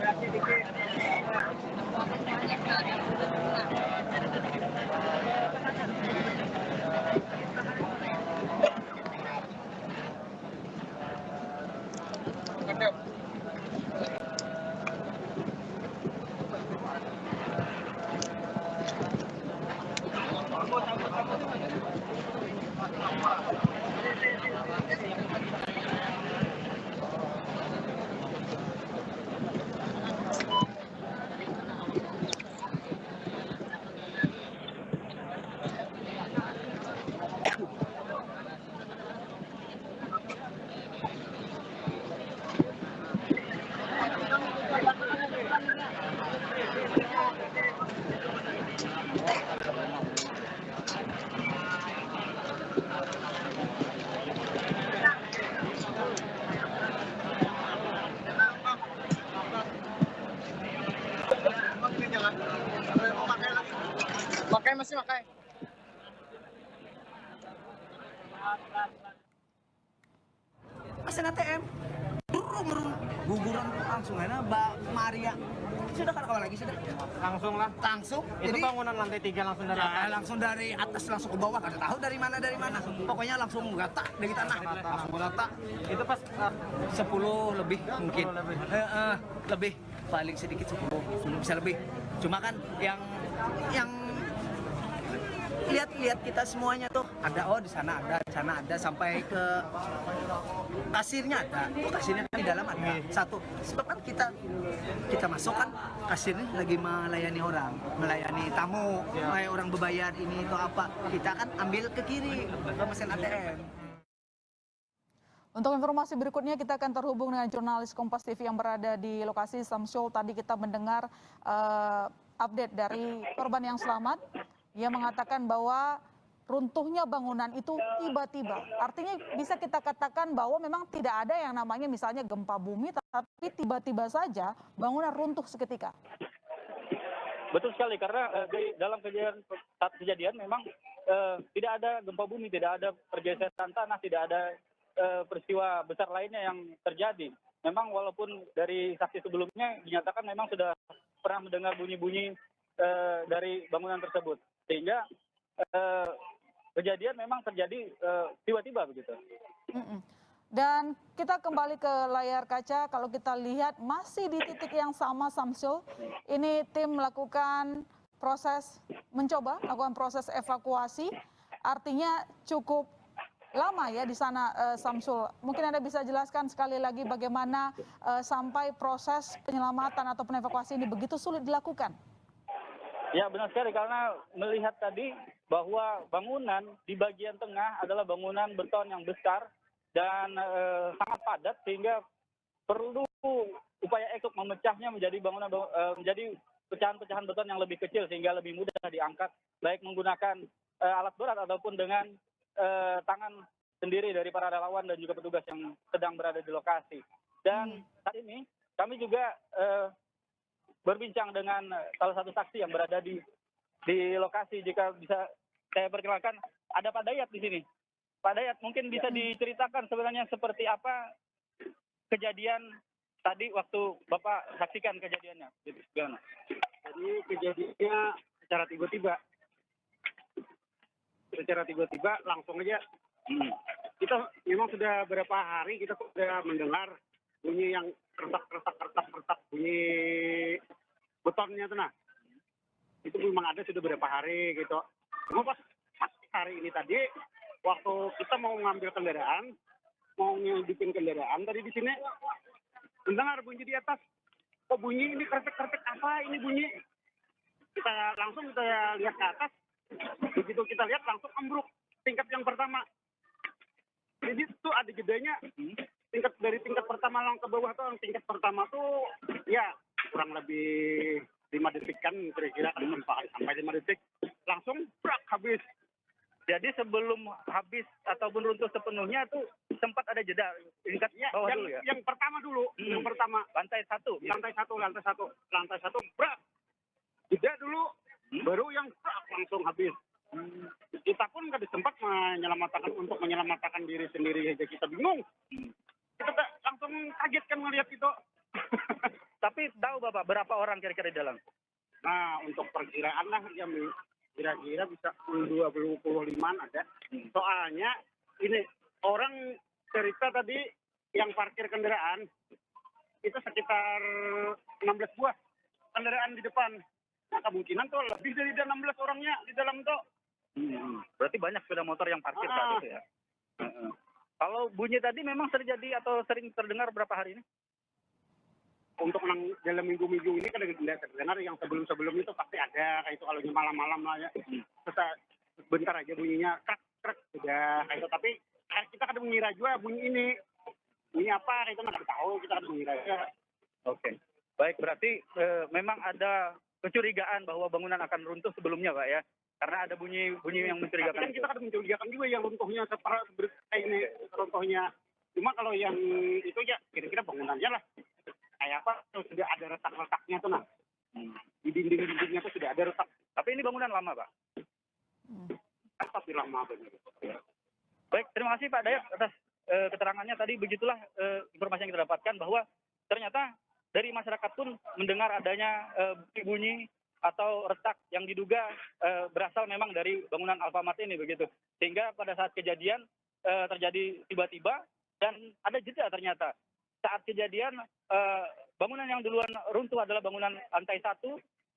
Berarti dikit. Pakai masih pakai. Mesin ATM guguran langsung aja Mbak Maria sudah kan kawan lagi sudah Langsung lah. langsung Itu jadi bangunan lantai 3 langsung dari atas. langsung dari atas langsung ke bawah kada tahu dari mana pokoknya langsung gata dari tanah langsung gata Itu pas 10 lebih mungkin 10 lebih. lebih paling sedikit 10 bisa lebih cuma kan yang lihat kita semuanya tuh ada di sana ada sampai ke kasirnya kasirnya kan di dalam ada satu sebab kan kita masuk kan kasirnya lagi melayani tamu kayak orang berbayar ini atau apa kita kan ambil ke kiri ke mesin ATM. Untuk informasi berikutnya kita akan terhubung dengan jurnalis Kompas TV yang berada di lokasi. Samsul, tadi kita mendengar update dari korban yang selamat. Ia mengatakan bahwa runtuhnya bangunan itu tiba-tiba. Artinya bisa kita katakan bahwa memang tidak ada yang namanya misalnya gempa bumi, tapi tiba-tiba saja bangunan runtuh seketika. Betul sekali, karena dalam saat kejadian memang tidak ada gempa bumi, tidak ada pergeseran tanah, tidak ada peristiwa besar lainnya yang terjadi. Memang walaupun dari saksi sebelumnya dinyatakan memang sudah pernah mendengar bunyi-bunyi dari bangunan tersebut. Sehingga kejadian memang terjadi tiba-tiba begitu. Dan kita kembali ke layar kaca, kalau kita lihat masih di titik yang sama Samsul. Ini tim melakukan mencoba melakukan proses evakuasi. Artinya cukup lama ya di sana Samsul. Mungkin Anda bisa jelaskan sekali lagi bagaimana sampai proses penyelamatan atau evakuasi ini begitu sulit dilakukan. Ya benar sekali, karena melihat tadi bahwa bangunan di bagian tengah adalah bangunan beton yang besar dan sangat padat sehingga perlu upaya untuk memecahnya menjadi menjadi pecahan-pecahan beton yang lebih kecil sehingga lebih mudah diangkat baik menggunakan alat berat ataupun dengan tangan sendiri dari para relawan dan juga petugas yang sedang berada di lokasi. Dan saat ini kami juga berbincang dengan salah satu saksi yang berada di lokasi. Jika bisa saya perkenalkan, ada Pak Dayat di sini. Pak Dayat, mungkin bisa diceritakan sebenarnya seperti apa kejadian tadi waktu Bapak saksikan kejadiannya. Jadi kejadiannya secara tiba-tiba langsung aja. Kita memang sudah berapa hari kita sudah mendengar bunyi yang kertak bunyi betonnya tuh, nah itu memang ada sudah berapa hari gitu. Cuma pas hari ini tadi waktu kita mau ngambil kendaraan, mau ngidupin kendaraan tadi di sini mendengar bunyi di atas. Kok bunyi ini kertek apa ini bunyi? Kita lihat ke atas. Begitu kita lihat langsung ambruk tingkat yang pertama. Jadi itu ada jedanya. Dari tingkat pertama ke bawah tuh, tingkat pertama tuh ya kurang lebih 5 detik kan kira-kira sampai 5 detik langsung brak habis. Jadi sebelum habis ataupun runtuh sepenuhnya tuh sempat ada jeda tingkat bawah dulu ya? Yang pertama dulu, yang pertama lantai satu brak. Jeda dulu, baru yang brak langsung habis. Kita pun nggak sempat menyelamatkan diri sendiri aja, kita bingung. Kita langsung kaget kan ngelihat itu. Tapi tahu Bapak berapa orang kira-kira di dalam? Nah, untuk perkiraan lah ya kira-kira bisa 25-an ada. Soalnya ini orang cerita tadi yang parkir kendaraan itu sekitar 16 buah kendaraan di depan. Nah, kemungkinan tuh lebih dari 16 orangnya di dalam tuh. Berarti banyak sepeda motor yang parkir saat itu ya? Kalau bunyi tadi memang terjadi atau sering terdengar berapa hari ini? Untuk dalam minggu-minggu ini kan tidak terdengar, yang sebelum-sebelum itu pasti ada, kayak itu kalau malam-malam lah ya. Bentar aja bunyinya krek sudah kayak itu, tapi kita kadang mengira juga bunyi apa kayak itu nggak tahu, kita kadang mengira aja. Oke. Baik, berarti memang ada kecurigaan bahwa bangunan akan runtuh sebelumnya Pak ya? Karena ada bunyi yang mencurigakan. Tapi kan kita kadang mencurigakan juga yang runtuhnya seperti ini runtuhnya. Cuma kalau yang itu ya kira-kira bangunannya lah kayak apa, sudah ada retak-retaknya tuh nah. Di dinding-dindingnya itu sudah ada retak. Tapi ini bangunan lama, Pak. Tapi lama benar. Baik, terima kasih Pak Dayat atas keterangannya tadi. Begitulah informasi yang kita dapatkan bahwa ternyata dari masyarakat pun mendengar adanya bunyi atau retak yang diduga berasal memang dari bangunan Alfamart ini begitu. Sehingga pada saat kejadian terjadi tiba-tiba dan ada jeda ternyata. Saat kejadian bangunan yang duluan runtuh adalah bangunan lantai 1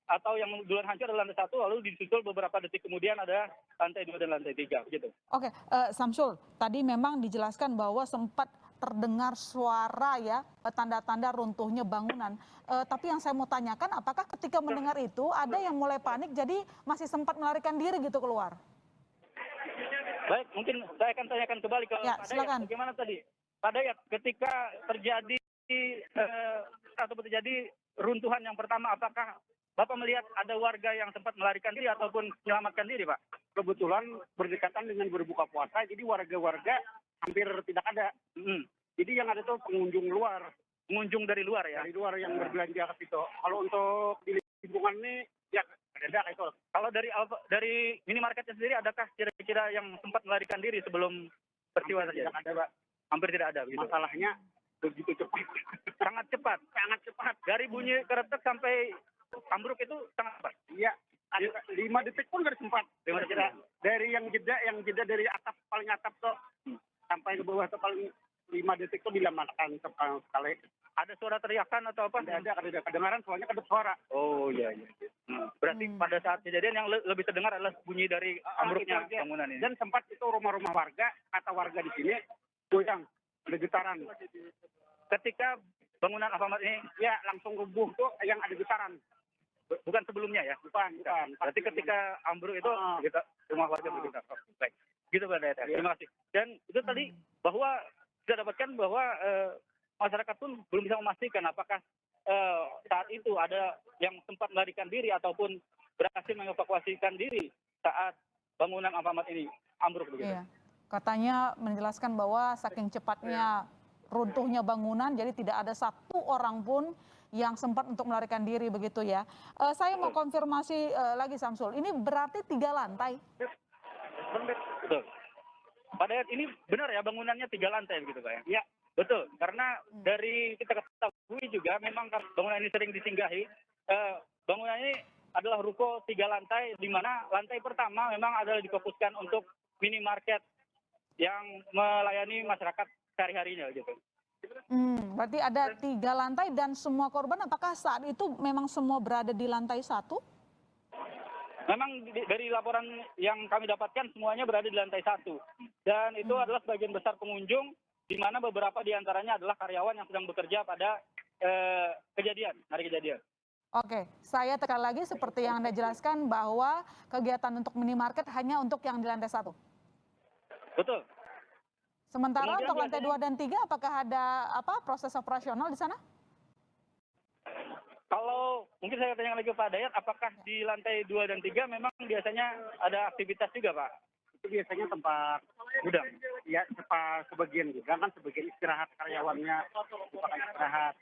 atau yang duluan hancur adalah lantai 1, lalu disusul beberapa detik kemudian ada lantai 2 dan lantai 3 begitu. Oke, Samsul, tadi memang dijelaskan bahwa sempat terdengar suara ya, tanda-tanda runtuhnya bangunan. Tapi yang saya mau tanyakan, apakah ketika mendengar itu ada yang mulai panik jadi masih sempat melarikan diri gitu keluar? Baik, mungkin saya akan tanyakan kembali ke Ya, Pak Dayat. silakan. Bagaimana tadi? Pak Dayat, ketika terjadi atau terjadi runtuhan yang pertama, apakah Bapak melihat ada warga yang sempat melarikan diri ataupun menyelamatkan diri, Pak? Kebetulan berdekatan dengan berbuka puasa, jadi warga-warga hampir tidak ada. Jadi yang ada tuh pengunjung luar. Pengunjung dari luar ya? Dari luar yang berbelanja ke situ. Kalau untuk di lingkungan ini, ya ada itu. Kalau dari minimarketnya sendiri, adakah kira-kira yang sempat melarikan diri sebelum peristiwa terjadi? Tidak ada, Pak. Hampir tidak ada. Begitu. Masalahnya begitu cepat. Sangat cepat. Sangat cepat. Dari bunyi keretek sampai ambruk itu sangat cepat. Iya. 5 detik pun nggak sempat. 5 detik. Dari yang jeda dari atap paling atap tuh sampai ke bawah tuh paling 5 detik tuh dilamatkan sekali. Ada suara teriakan atau apa? Tidak ada kedengaran, soalnya kedap suara. Oh iya. Berarti pada saat kejadian yang lebih terdengar adalah bunyi dari ambruknya Itu aja. bangunan ini. Dan sempat itu rumah-rumah warga, kata warga di sini goyang, ada getaran. Ketika bangunan Alfamart ini Ya langsung rubuh tuh yang ada getaran. bukan sebelumnya ya? Bukan. Berarti ketika ambruk itu kita rumah warga bergetar. Oh, baik. Gitu Pak Dayat. Terima kasih. Dan itu tadi bahwa kita dapatkan bahwa masyarakat pun belum bisa memastikan apakah saat itu ada yang sempat melarikan diri ataupun berhasil mengevakuasikan diri saat bangunan Alfamart ini ambruk begitu. Iya. Katanya menjelaskan bahwa saking cepatnya runtuhnya bangunan, jadi tidak ada satu orang pun yang sempat untuk melarikan diri begitu ya. Saya mau konfirmasi lagi Samsul, ini berarti 3 lantai? Betul. Pak Dayat, ini benar ya bangunannya 3 lantai begitu Pak ya? Ya, betul. Karena dari kita ketahui juga memang bangunan ini sering disinggahi. Bangunan ini adalah ruko 3 lantai, di mana lantai pertama memang adalah difokuskan untuk minimarket yang melayani masyarakat sehari-harinya gitu. Berarti ada 3 lantai dan semua korban apakah saat itu memang semua berada di lantai 1? Memang dari laporan yang kami dapatkan semuanya berada di lantai 1. Dan itu adalah sebagian besar pengunjung, di mana beberapa di antaranya adalah karyawan yang sedang bekerja pada hari kejadian. Oke, saya tekan lagi seperti yang Anda jelaskan bahwa kegiatan untuk minimarket hanya untuk yang di lantai 1. Betul. Sementara Kemudian untuk lantai 2 dan 3 apakah ada proses operasional di sana? Kalau mungkin saya tanya lagi ke Pak Dayat, apakah di lantai 2 dan 3 memang biasanya ada aktivitas juga Pak? Itu biasanya tempat Gudang. ya sebagian gudang kan, sebagian istirahat karyawannya, bukan istirahat.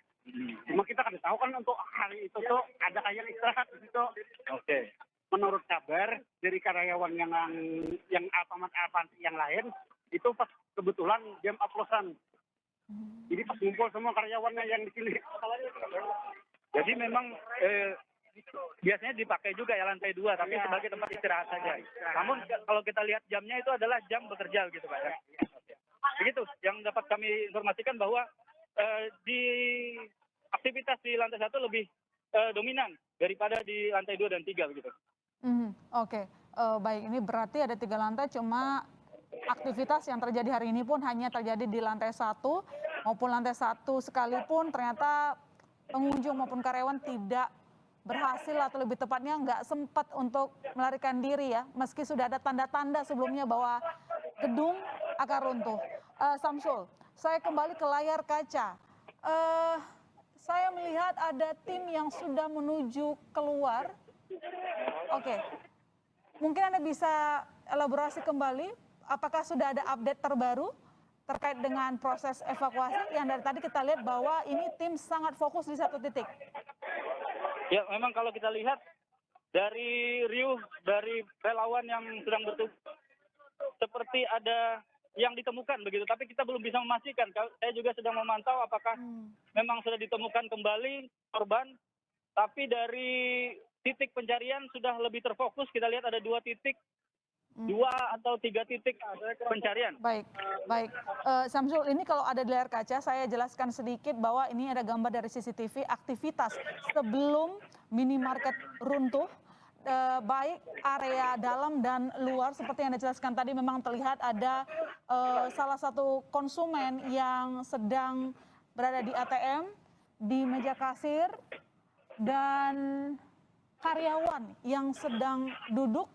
Cuma kita kan tahu kan untuk hari itu tuh ada kayak istirahat di situ. Oke. Menurut kabar dari karyawan yang Alfamart yang lain itu pas kebetulan jam oplosan. Jadi pas ngumpul semua karyawannya yang di sini. Jadi memang biasanya dipakai juga ya lantai 2, tapi sebagai tempat istirahat saja. Namun kalau kita lihat jamnya itu adalah jam bekerja gitu Pak ya. Begitu yang dapat kami informasikan bahwa di aktivitas di lantai 1 lebih dominan daripada di lantai 2 dan 3 begitu. Oke, baik, ini berarti ada 3 lantai, cuma aktivitas yang terjadi hari ini pun hanya terjadi di lantai 1 maupun lantai 1 sekalipun ternyata pengunjung maupun karyawan tidak berhasil atau lebih tepatnya nggak sempat untuk melarikan diri ya, meski sudah ada tanda-tanda sebelumnya bahwa gedung akan runtuh. Samsul, saya kembali ke layar kaca. Saya melihat ada tim yang sudah menuju keluar. Oke, mungkin Anda bisa elaborasi kembali, apakah sudah ada update terbaru terkait dengan proses evakuasi yang dari tadi kita lihat bahwa ini tim sangat fokus di satu titik. Ya, memang kalau kita lihat dari riuh dari relawan yang sedang bertugas, seperti ada yang ditemukan begitu, tapi kita belum bisa memastikan. Saya juga sedang memantau apakah memang sudah ditemukan kembali korban, tapi dari titik pencarian sudah lebih terfokus. Kita lihat ada 2 titik, 2 atau 3 titik pencarian. Baik, baik. Samsul, ini kalau ada di layar kaca, saya jelaskan sedikit bahwa ini ada gambar dari CCTV aktivitas sebelum minimarket runtuh. Baik area dalam dan luar seperti yang dijelaskan tadi, memang terlihat ada salah satu konsumen yang sedang berada di ATM, di meja kasir, dan karyawan yang sedang duduk.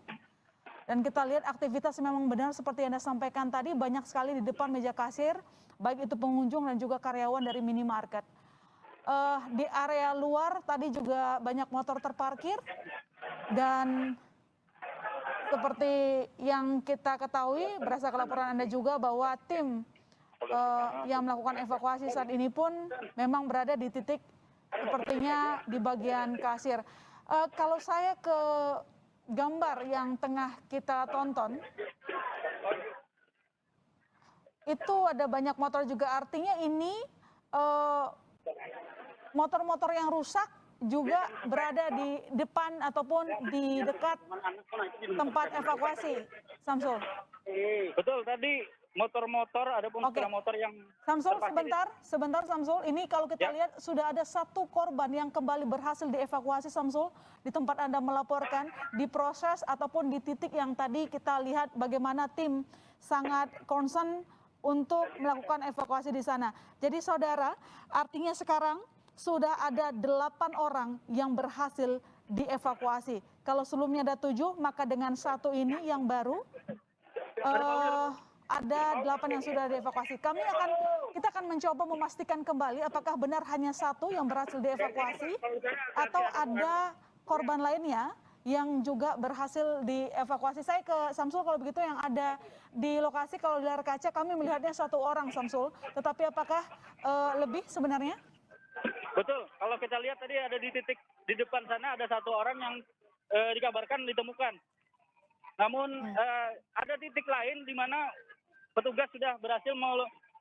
Dan kita lihat aktivitas memang benar seperti yang Anda sampaikan tadi, banyak sekali di depan meja kasir, baik itu pengunjung dan juga karyawan dari minimarket. Di area luar tadi juga banyak motor terparkir, dan seperti yang kita ketahui berdasarkan laporan Anda juga bahwa tim yang melakukan evakuasi saat ini pun memang berada di titik sepertinya di bagian kasir. Kalau saya ke gambar yang tengah kita tonton, itu ada banyak motor juga, artinya ini motor-motor yang rusak juga berada di depan ataupun di dekat tempat evakuasi, Samsul. Betul, tadi motor-motor, ada pun sepeda motor yang Samsul, sebentar Samsul. Ini kalau kita lihat sudah ada 1 korban yang kembali berhasil dievakuasi, Samsul, di tempat Anda melaporkan, di proses ataupun di titik yang tadi kita lihat bagaimana tim sangat concern untuk melakukan evakuasi di sana. Jadi saudara, artinya sekarang sudah ada 8 orang yang berhasil dievakuasi. Kalau sebelumnya ada 7, maka dengan 1 ini yang baru ada 8 yang sudah dievakuasi. Kita akan mencoba memastikan kembali apakah benar hanya 1 yang berhasil dievakuasi atau ada korban lainnya yang juga berhasil dievakuasi. Saya ke Samsul kalau begitu, yang ada di lokasi, kalau di layar kaca kami melihatnya 1 orang, Samsul. Tetapi apakah lebih sebenarnya? Betul, kalau kita lihat tadi ada di titik di depan sana ada 1 orang yang dikabarkan ditemukan. Namun ada titik lain di mana petugas sudah berhasil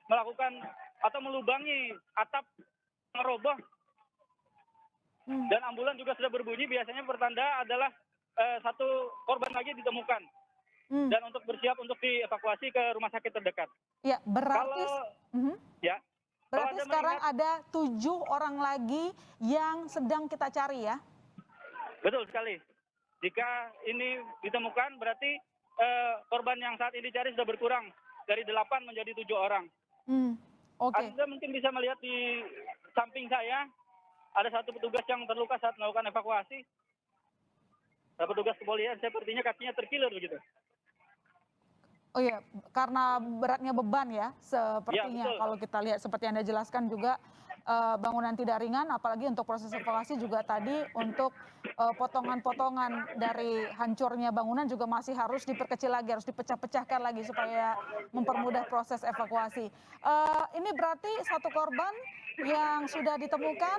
melakukan atau melubangi atap meroboh, dan ambulan juga sudah berbunyi. Biasanya pertanda adalah 1 korban lagi ditemukan dan untuk bersiap untuk dievakuasi ke rumah sakit terdekat. Ya, berarti Berarti sekarang ada 7 orang lagi yang sedang kita cari ya? Betul sekali. Jika ini ditemukan berarti korban yang saat ini dicari sudah berkurang dari 8 menjadi 7 orang. Oke. Anda mungkin bisa melihat di samping saya ada 1 petugas yang terluka saat melakukan evakuasi. Petugas kepolisian sepertinya kakinya terkilir begitu. Oh iya, karena beratnya beban ya, sepertinya Ya, kalau kita lihat seperti yang Anda jelaskan juga bangunan tidak ringan, apalagi untuk proses evakuasi juga tadi untuk potongan-potongan dari hancurnya bangunan juga masih harus diperkecil lagi, harus dipecah-pecahkan lagi supaya mempermudah proses evakuasi. Ini berarti 1 korban yang sudah ditemukan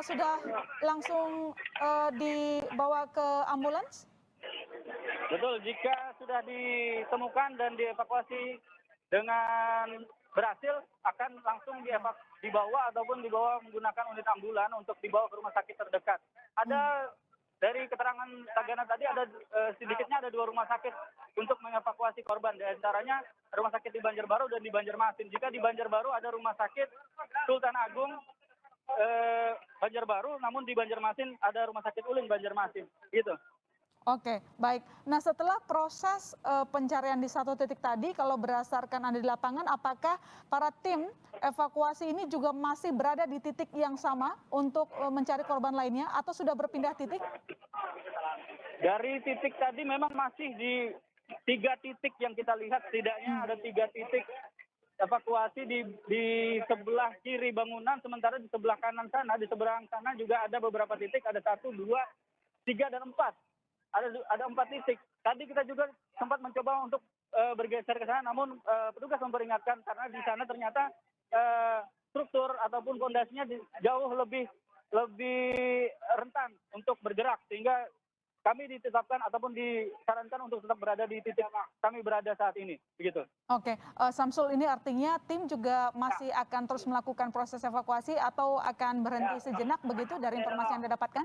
sudah langsung dibawa ke ambulans? Betul, jika sudah ditemukan dan dievakuasi dengan berhasil akan langsung dibawa ataupun dibawa menggunakan unit ambulan untuk dibawa ke rumah sakit terdekat. Ada dari keterangan Tagana tadi ada sedikitnya ada 2 rumah sakit untuk mengevakuasi korban, di antaranya rumah sakit di Banjarbaru dan di Banjarmasin. Jika di Banjarbaru ada rumah sakit Sultan Agung Banjarbaru, namun di Banjarmasin ada rumah sakit Ulin Banjarmasin. Gitu. Oke, baik. Nah, setelah proses pencarian di 1 titik tadi, kalau berdasarkan Anda di lapangan, apakah para tim evakuasi ini juga masih berada di titik yang sama untuk mencari korban lainnya atau sudah berpindah titik? Dari titik tadi memang masih di 3 titik yang kita lihat, setidaknya ada 3 titik evakuasi di sebelah kiri bangunan, sementara di sebelah kanan sana, di seberang sana juga ada beberapa titik, ada 1, 2, 3, dan 4. Ada 4 titik. Tadi kita juga sempat mencoba untuk bergeser ke sana, namun petugas memperingatkan karena di sana ternyata struktur ataupun fondasinya jauh lebih lebih rentan untuk bergerak, sehingga kami ditetapkan ataupun disarankan untuk tetap berada di titik kami berada saat ini, begitu. Oke, Samsul, ini artinya tim juga masih akan terus melakukan proses evakuasi atau akan berhenti sejenak begitu dari informasi yang Anda dapatkan?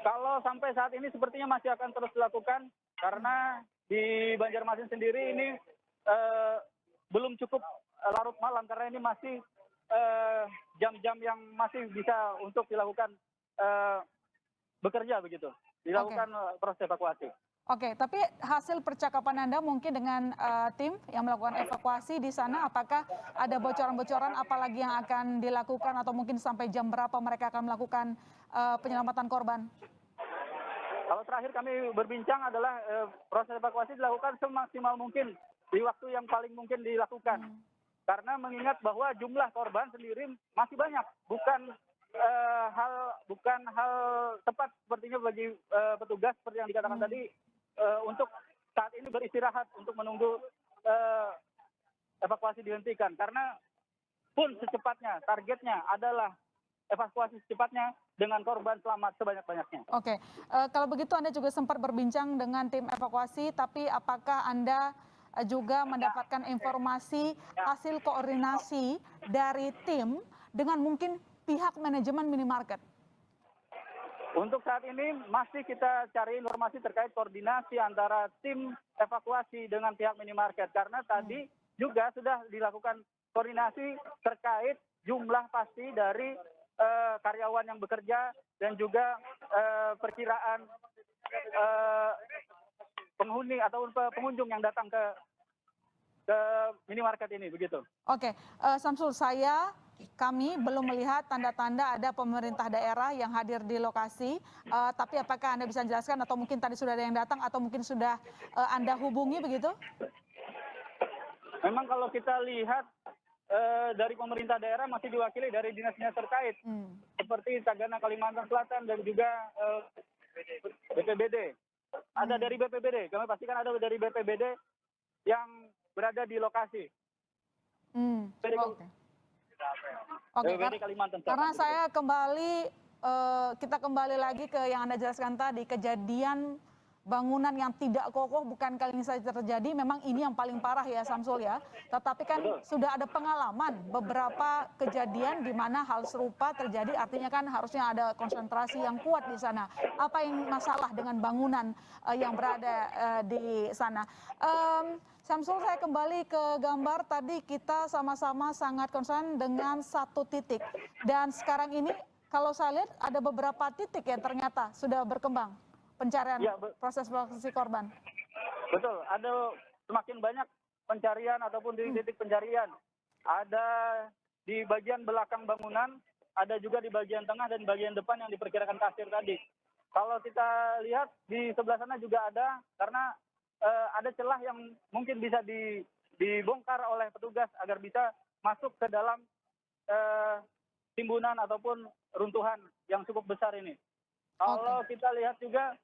Kalau sampai saat ini sepertinya masih akan terus dilakukan karena di Banjarmasin sendiri ini belum cukup larut malam karena ini masih jam-jam yang masih bisa untuk dilakukan bekerja begitu, dilakukan proses evakuasi. Oke, tapi hasil percakapan Anda mungkin dengan tim yang melakukan evakuasi di sana, apakah ada bocoran-bocoran apalagi yang akan dilakukan atau mungkin sampai jam berapa mereka akan melakukan penyelamatan korban? Kalau terakhir kami berbincang adalah proses evakuasi dilakukan semaksimal mungkin di waktu yang paling mungkin dilakukan. Karena mengingat bahwa jumlah korban sendiri masih banyak, bukan hal tepat sepertinya bagi petugas seperti yang dikatakan tadi untuk saat ini beristirahat untuk menunggu evakuasi dihentikan. Karena pun secepatnya targetnya adalah evakuasi secepatnya dengan korban selamat sebanyak-banyaknya. Oke, kalau begitu Anda juga sempat berbincang dengan tim evakuasi, tapi apakah Anda juga mendapatkan informasi hasil koordinasi dari tim dengan mungkin pihak manajemen minimarket? Untuk saat ini masih kita cari informasi terkait koordinasi antara tim evakuasi dengan pihak minimarket karena tadi juga sudah dilakukan koordinasi terkait jumlah pasti dari karyawan yang bekerja dan juga perkiraan penghuni atau pengunjung yang datang ke minimarket ini begitu. Oke, Samsul, kami belum melihat tanda-tanda ada pemerintah daerah yang hadir di lokasi, tapi apakah Anda bisa jelaskan atau mungkin tadi sudah ada yang datang atau mungkin sudah Anda hubungi begitu? Memang kalau kita lihat dari pemerintah daerah masih diwakili dari dinas-dinas terkait, seperti Tagana Kalimantan Selatan dan juga BPBD. Ada dari BPBD, kami pastikan ada dari BPBD yang berada di lokasi. Oke, karena saya kita kembali lagi ke yang Anda jelaskan tadi, kejadian bangunan yang tidak kokoh bukan kali ini saja terjadi, memang ini yang paling parah ya Samsul ya. Tetapi kan sudah ada pengalaman beberapa kejadian di mana hal serupa terjadi, artinya kan harusnya ada konsentrasi yang kuat di sana. Apa yang masalah dengan bangunan yang berada di sana? Samsul, saya kembali ke gambar tadi, kita sama-sama sangat concern dengan satu titik. Dan sekarang ini kalau saya lihat ada beberapa titik yang ternyata sudah berkembang pencarian proses evakuasi korban. Betul, ada semakin banyak pencarian ataupun di titik pencarian. Ada di bagian belakang bangunan, ada juga di bagian tengah dan bagian depan yang diperkirakan kasir tadi. Kalau kita lihat di sebelah sana juga ada, karena ada celah yang mungkin bisa dibongkar oleh petugas agar bisa masuk ke dalam timbunan ataupun runtuhan yang cukup besar ini. Kalau kita lihat juga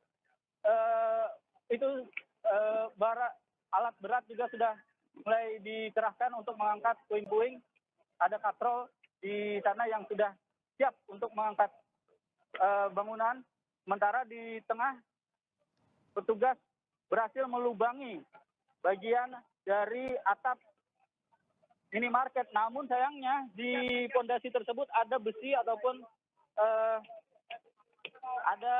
alat berat juga sudah mulai dikerahkan untuk mengangkat puing-puing. Ada katrol di sana yang sudah siap untuk mengangkat bangunan. Sementara di tengah petugas berhasil melubangi bagian dari atap minimarket. Namun sayangnya di pondasi tersebut ada besi ataupun ada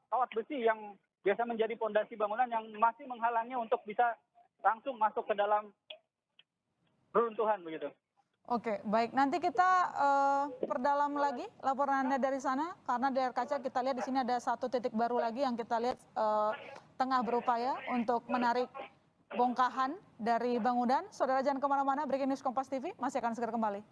kawat besi yang biasa menjadi pondasi bangunan yang masih menghalangi untuk bisa langsung masuk ke dalam reruntuhan begitu. Oke, baik. Nanti kita perdalam lagi laporan Anda dari sana, karena di layar kaca kita lihat di sini ada satu titik baru lagi yang kita lihat tengah berupaya untuk menarik bongkahan dari bangunan. Saudara jangan kemana-mana, Breaking News Kompas TV masih akan segera kembali.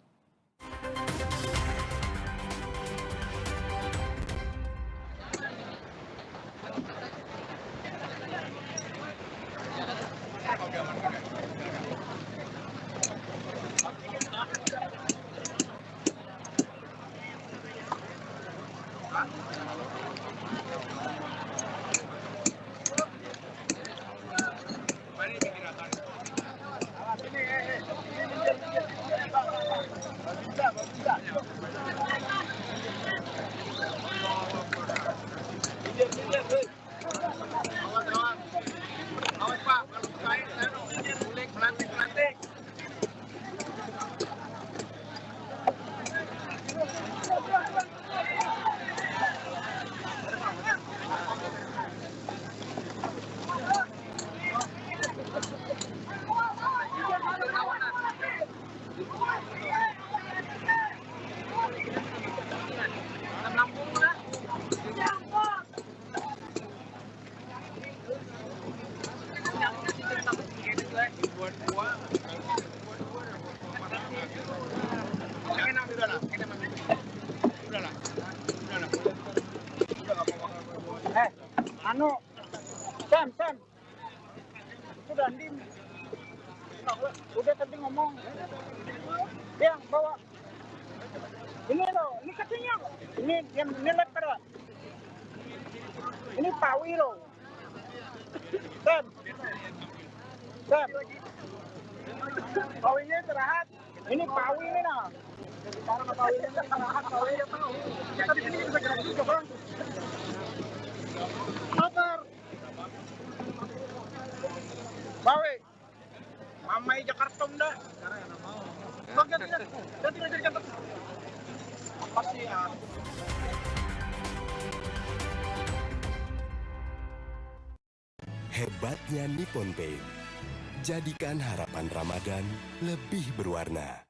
Anu, Sam, sudah Andim. Udah tadi ngomong. Yang bawa. Ini loh, ini katanya. Ini leper. Ini pawi loh. Sam. Pawinya istirahat. Ini pawi ini nah. Sekarang pawinya istirahat, pawi ya tahu. Kita di sini bisa gerak juga, Bang. Motor. Pawi. Mamai Jakarta dah. Bang, ganti jadi kantor. Apa sih ya? Hebatnya Nippon Paint. Jadikan harapan Ramadan lebih berwarna.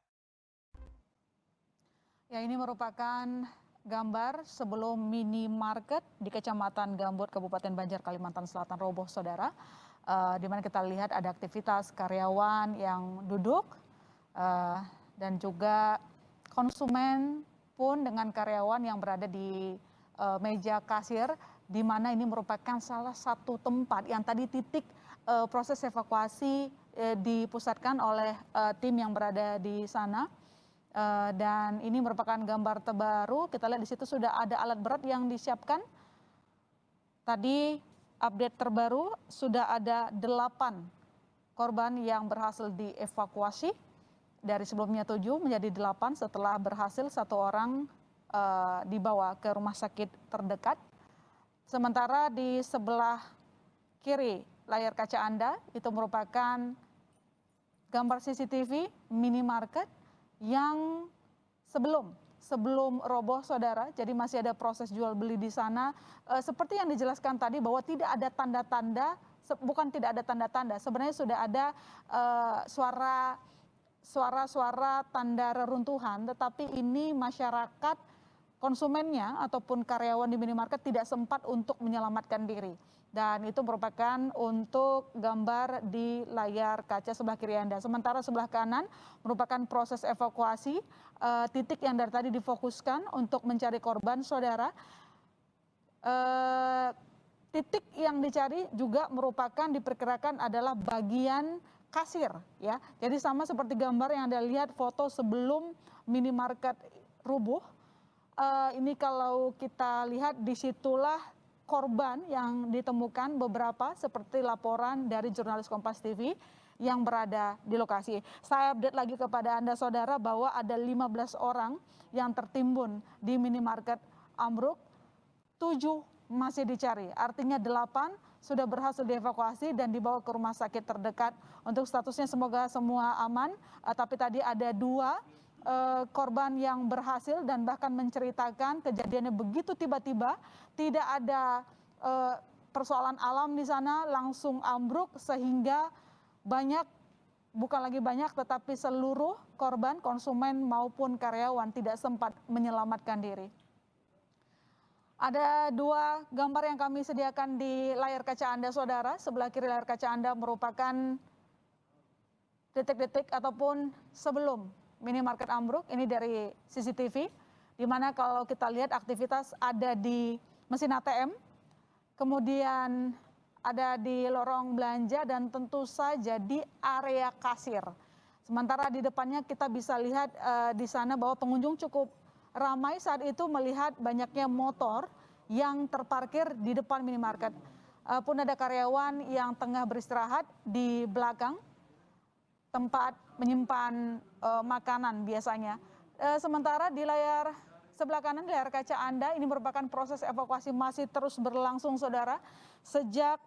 Ya, ini merupakan gambar sebelum minimarket di Kecamatan Gambut, Kabupaten Banjar, Kalimantan Selatan roboh, saudara. Di mana kita lihat ada aktivitas karyawan yang duduk dan juga konsumen pun dengan karyawan yang berada di meja kasir, di mana ini merupakan salah satu tempat yang tadi titik proses evakuasi dipusatkan oleh tim yang berada di sana. Dan ini merupakan gambar terbaru. Kita lihat di situ sudah ada alat berat yang disiapkan. Tadi update terbaru sudah ada 8 korban yang berhasil dievakuasi. Dari sebelumnya 7 menjadi 8 setelah berhasil 1 orang dibawa ke rumah sakit terdekat. Sementara di sebelah kiri layar kaca Anda itu merupakan gambar CCTV minimarket yang sebelum roboh, saudara. Jadi masih ada proses jual beli di sana. Seperti yang dijelaskan tadi bahwa tidak ada tanda-tanda, bukan tidak ada tanda-tanda, sebenarnya sudah ada suara-suara tanda reruntuhan, tetapi ini masyarakat konsumennya ataupun karyawan di minimarket tidak sempat untuk menyelamatkan diri. Dan itu merupakan untuk gambar di layar kaca sebelah kiri Anda. Sementara sebelah kanan merupakan proses evakuasi, titik yang dari tadi difokuskan untuk mencari korban, saudara. Titik yang dicari juga merupakan diperkirakan adalah bagian kasir, ya. Jadi sama seperti gambar yang Anda lihat foto sebelum minimarket rubuh. Ini kalau kita lihat disitulah korban yang ditemukan beberapa seperti laporan dari jurnalis Kompas TV yang berada di lokasi. Saya update lagi kepada Anda, saudara, bahwa ada 15 orang yang tertimbun di minimarket ambruk, 7 masih dicari. Artinya 8 sudah berhasil dievakuasi dan dibawa ke rumah sakit terdekat. Untuk statusnya semoga semua aman, tapi tadi ada 2 korban yang berhasil dan bahkan menceritakan kejadiannya begitu tiba-tiba, tidak ada persoalan alam di sana, langsung ambruk sehingga bukan lagi banyak tetapi seluruh korban konsumen maupun karyawan tidak sempat menyelamatkan diri. Ada 2 gambar yang kami sediakan di layar kaca Anda, saudara. Sebelah kiri layar kaca Anda merupakan detik-detik ataupun sebelum minimarket ambruk, ini dari CCTV, di mana kalau kita lihat aktivitas ada di mesin ATM, kemudian ada di lorong belanja dan tentu saja di area kasir. Sementara di depannya kita bisa lihat di sana bahwa pengunjung cukup ramai saat itu melihat banyaknya motor yang terparkir di depan minimarket. Pun ada karyawan yang tengah beristirahat di belakang tempat menyimpan makanan biasanya. Sementara di layar sebelah kanan, di layar kaca Anda, ini merupakan proses evakuasi masih terus berlangsung, saudara. Sejak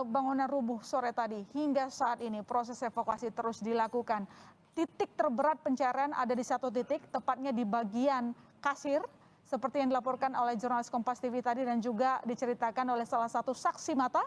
bangunan rubuh sore tadi hingga saat ini proses evakuasi terus dilakukan. Titik terberat pencarian ada di 1 titik, tepatnya di bagian kasir, seperti yang dilaporkan oleh jurnalis Kompas TV tadi dan juga diceritakan oleh salah satu saksi mata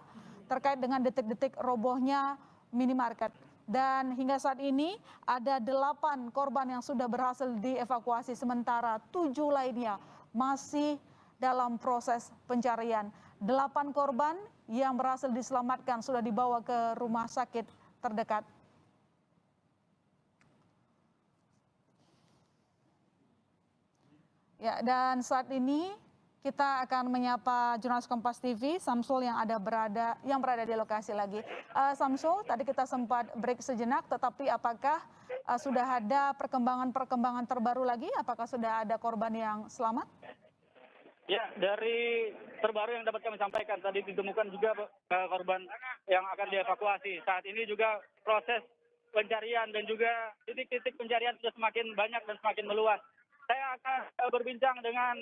terkait dengan detik-detik robohnya minimarket. Dan hingga saat ini ada 8 korban yang sudah berhasil dievakuasi, sementara 7 lainnya masih dalam proses pencarian. 8 korban yang berhasil diselamatkan sudah dibawa ke rumah sakit terdekat. Ya, dan saat ini Kita akan menyapa jurnalis Kompas TV, Samsul yang berada di lokasi lagi. Samsul, tadi kita sempat break sejenak, tetapi apakah sudah ada perkembangan terbaru lagi? Apakah sudah ada korban yang selamat? Ya, dari terbaru yang dapat kami sampaikan, tadi ditemukan juga korban yang akan dievakuasi. Saat ini juga proses pencarian dan juga titik-titik pencarian sudah semakin banyak dan semakin meluas. Saya akan berbincang dengan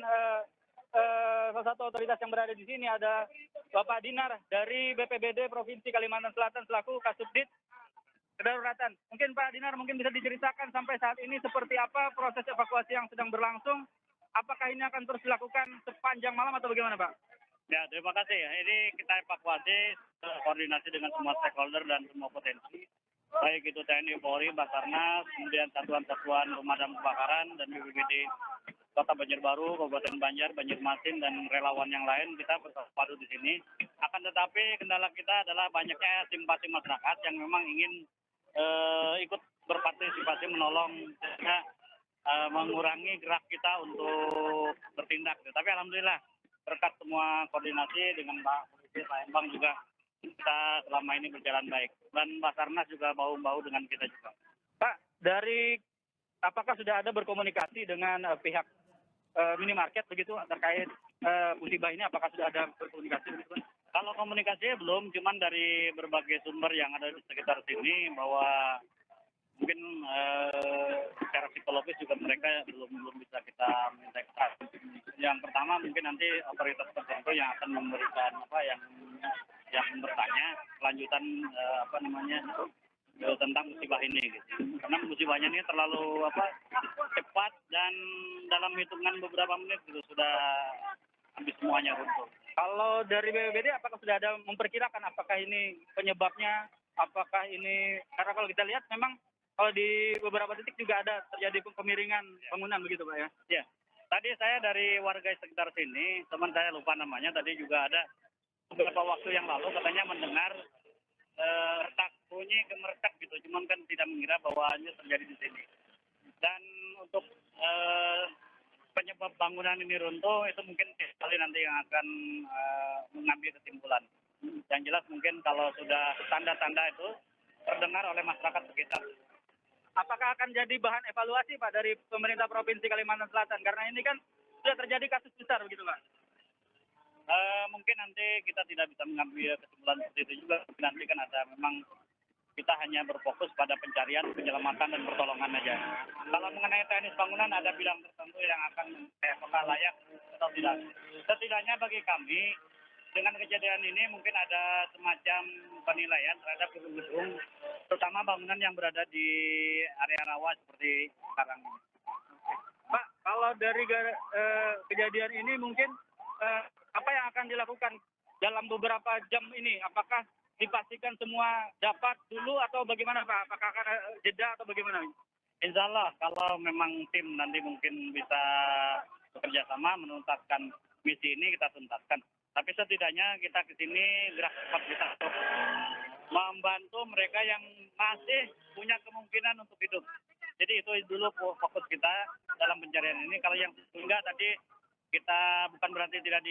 salah satu otoritas yang berada di sini, ada Bapak Dinar dari BPBD Provinsi Kalimantan Selatan selaku Kasubdit Kedaruratan. Mungkin Pak Dinar mungkin bisa diceritakan sampai saat ini seperti apa proses evakuasi yang sedang berlangsung. Apakah ini akan terus dilakukan sepanjang malam atau bagaimana, Pak? Ya, terima kasih. Ini kita evakuasi koordinasi dengan semua stakeholder dan semua potensi. Baik itu TNI, Polri, Basarnas, kemudian satuan-satuan pemadam kebakaran dan BPBD Kota Banjarbaru, Kabupaten Banjar, Banjarmasin, dan relawan yang lain. Kita bersatu di sini. Akan tetapi kendala kita adalah banyaknya simpati masyarakat yang memang ingin ikut berpartisipasi menolong, sehingga mengurangi gerak kita untuk bertindak. Tapi alhamdulillah berkat semua koordinasi dengan Pak Polisi Palembang juga kita selama ini berjalan baik. Dan Basarnas juga bahu-bahu dengan kita juga. Pak, apakah sudah ada berkomunikasi dengan pihak minimarket begitu terkait musibah ini? Apakah sudah ada berkomunikasi begitu, Pak? Kalau komunikasinya belum, cuman dari berbagai sumber yang ada di sekitar sini bahwa mungkin secara psikologis juga mereka belum bisa kita minta keterangan. Yang pertama mungkin nanti otoritas tertentu yang akan memberikan yang bertanya kelanjutan tentang musibah ini gitu. Karena musibahnya ini terlalu cepat dan dalam hitungan beberapa menit gitu sudah habis semuanya runtuh. Kalau dari BPBD apakah sudah ada memperkirakan apakah ini penyebabnya, apakah ini, karena kalau kita lihat memang kalau di beberapa titik juga ada terjadi kemiringan bangunan begitu, Pak ya? Ya, tadi saya dari warga sekitar sini, teman saya lupa namanya, tadi juga ada beberapa waktu yang lalu katanya mendengar retak, bunyi gemertak gitu, cuman kan tidak mengira bahwa hanya terjadi di sini. Dan untuk penyebab bangunan ini runtuh itu mungkin kali nanti yang akan mengambil kesimpulan. Yang jelas mungkin kalau sudah tanda-tanda itu terdengar oleh masyarakat sekitar. Apakah akan jadi bahan evaluasi, Pak, dari pemerintah Provinsi Kalimantan Selatan? Karena ini kan sudah terjadi kasus besar begitu, Pak. Mungkin nanti kita tidak bisa mengambil kesimpulan seperti itu juga. Nanti kan ada memang kita hanya berfokus pada pencarian, penyelamatan, dan pertolongan aja. Kalau mengenai teknis bangunan ada bidang tertentu yang akan apakah layak atau tidak. Setidaknya bagi kami, dengan kejadian ini mungkin ada semacam penilaian terhadap gedung-gedung, terutama bangunan yang berada di area rawa seperti sekarang ini. Pak, kalau dari kejadian ini mungkin apa yang akan dilakukan dalam beberapa jam ini? Apakah dipastikan semua dapat dulu atau bagaimana, Pak? Apakah akan jeda atau bagaimana? Insya Allah kalau memang tim nanti mungkin bisa bekerja sama menuntaskan misi ini, kita tuntaskan. Tapi setidaknya kita ke sini gerak cepat kita untuk membantu mereka yang masih punya kemungkinan untuk hidup. Jadi itu dulu fokus kita dalam pencarian ini. Kalau yang enggak tadi kita bukan berarti tidak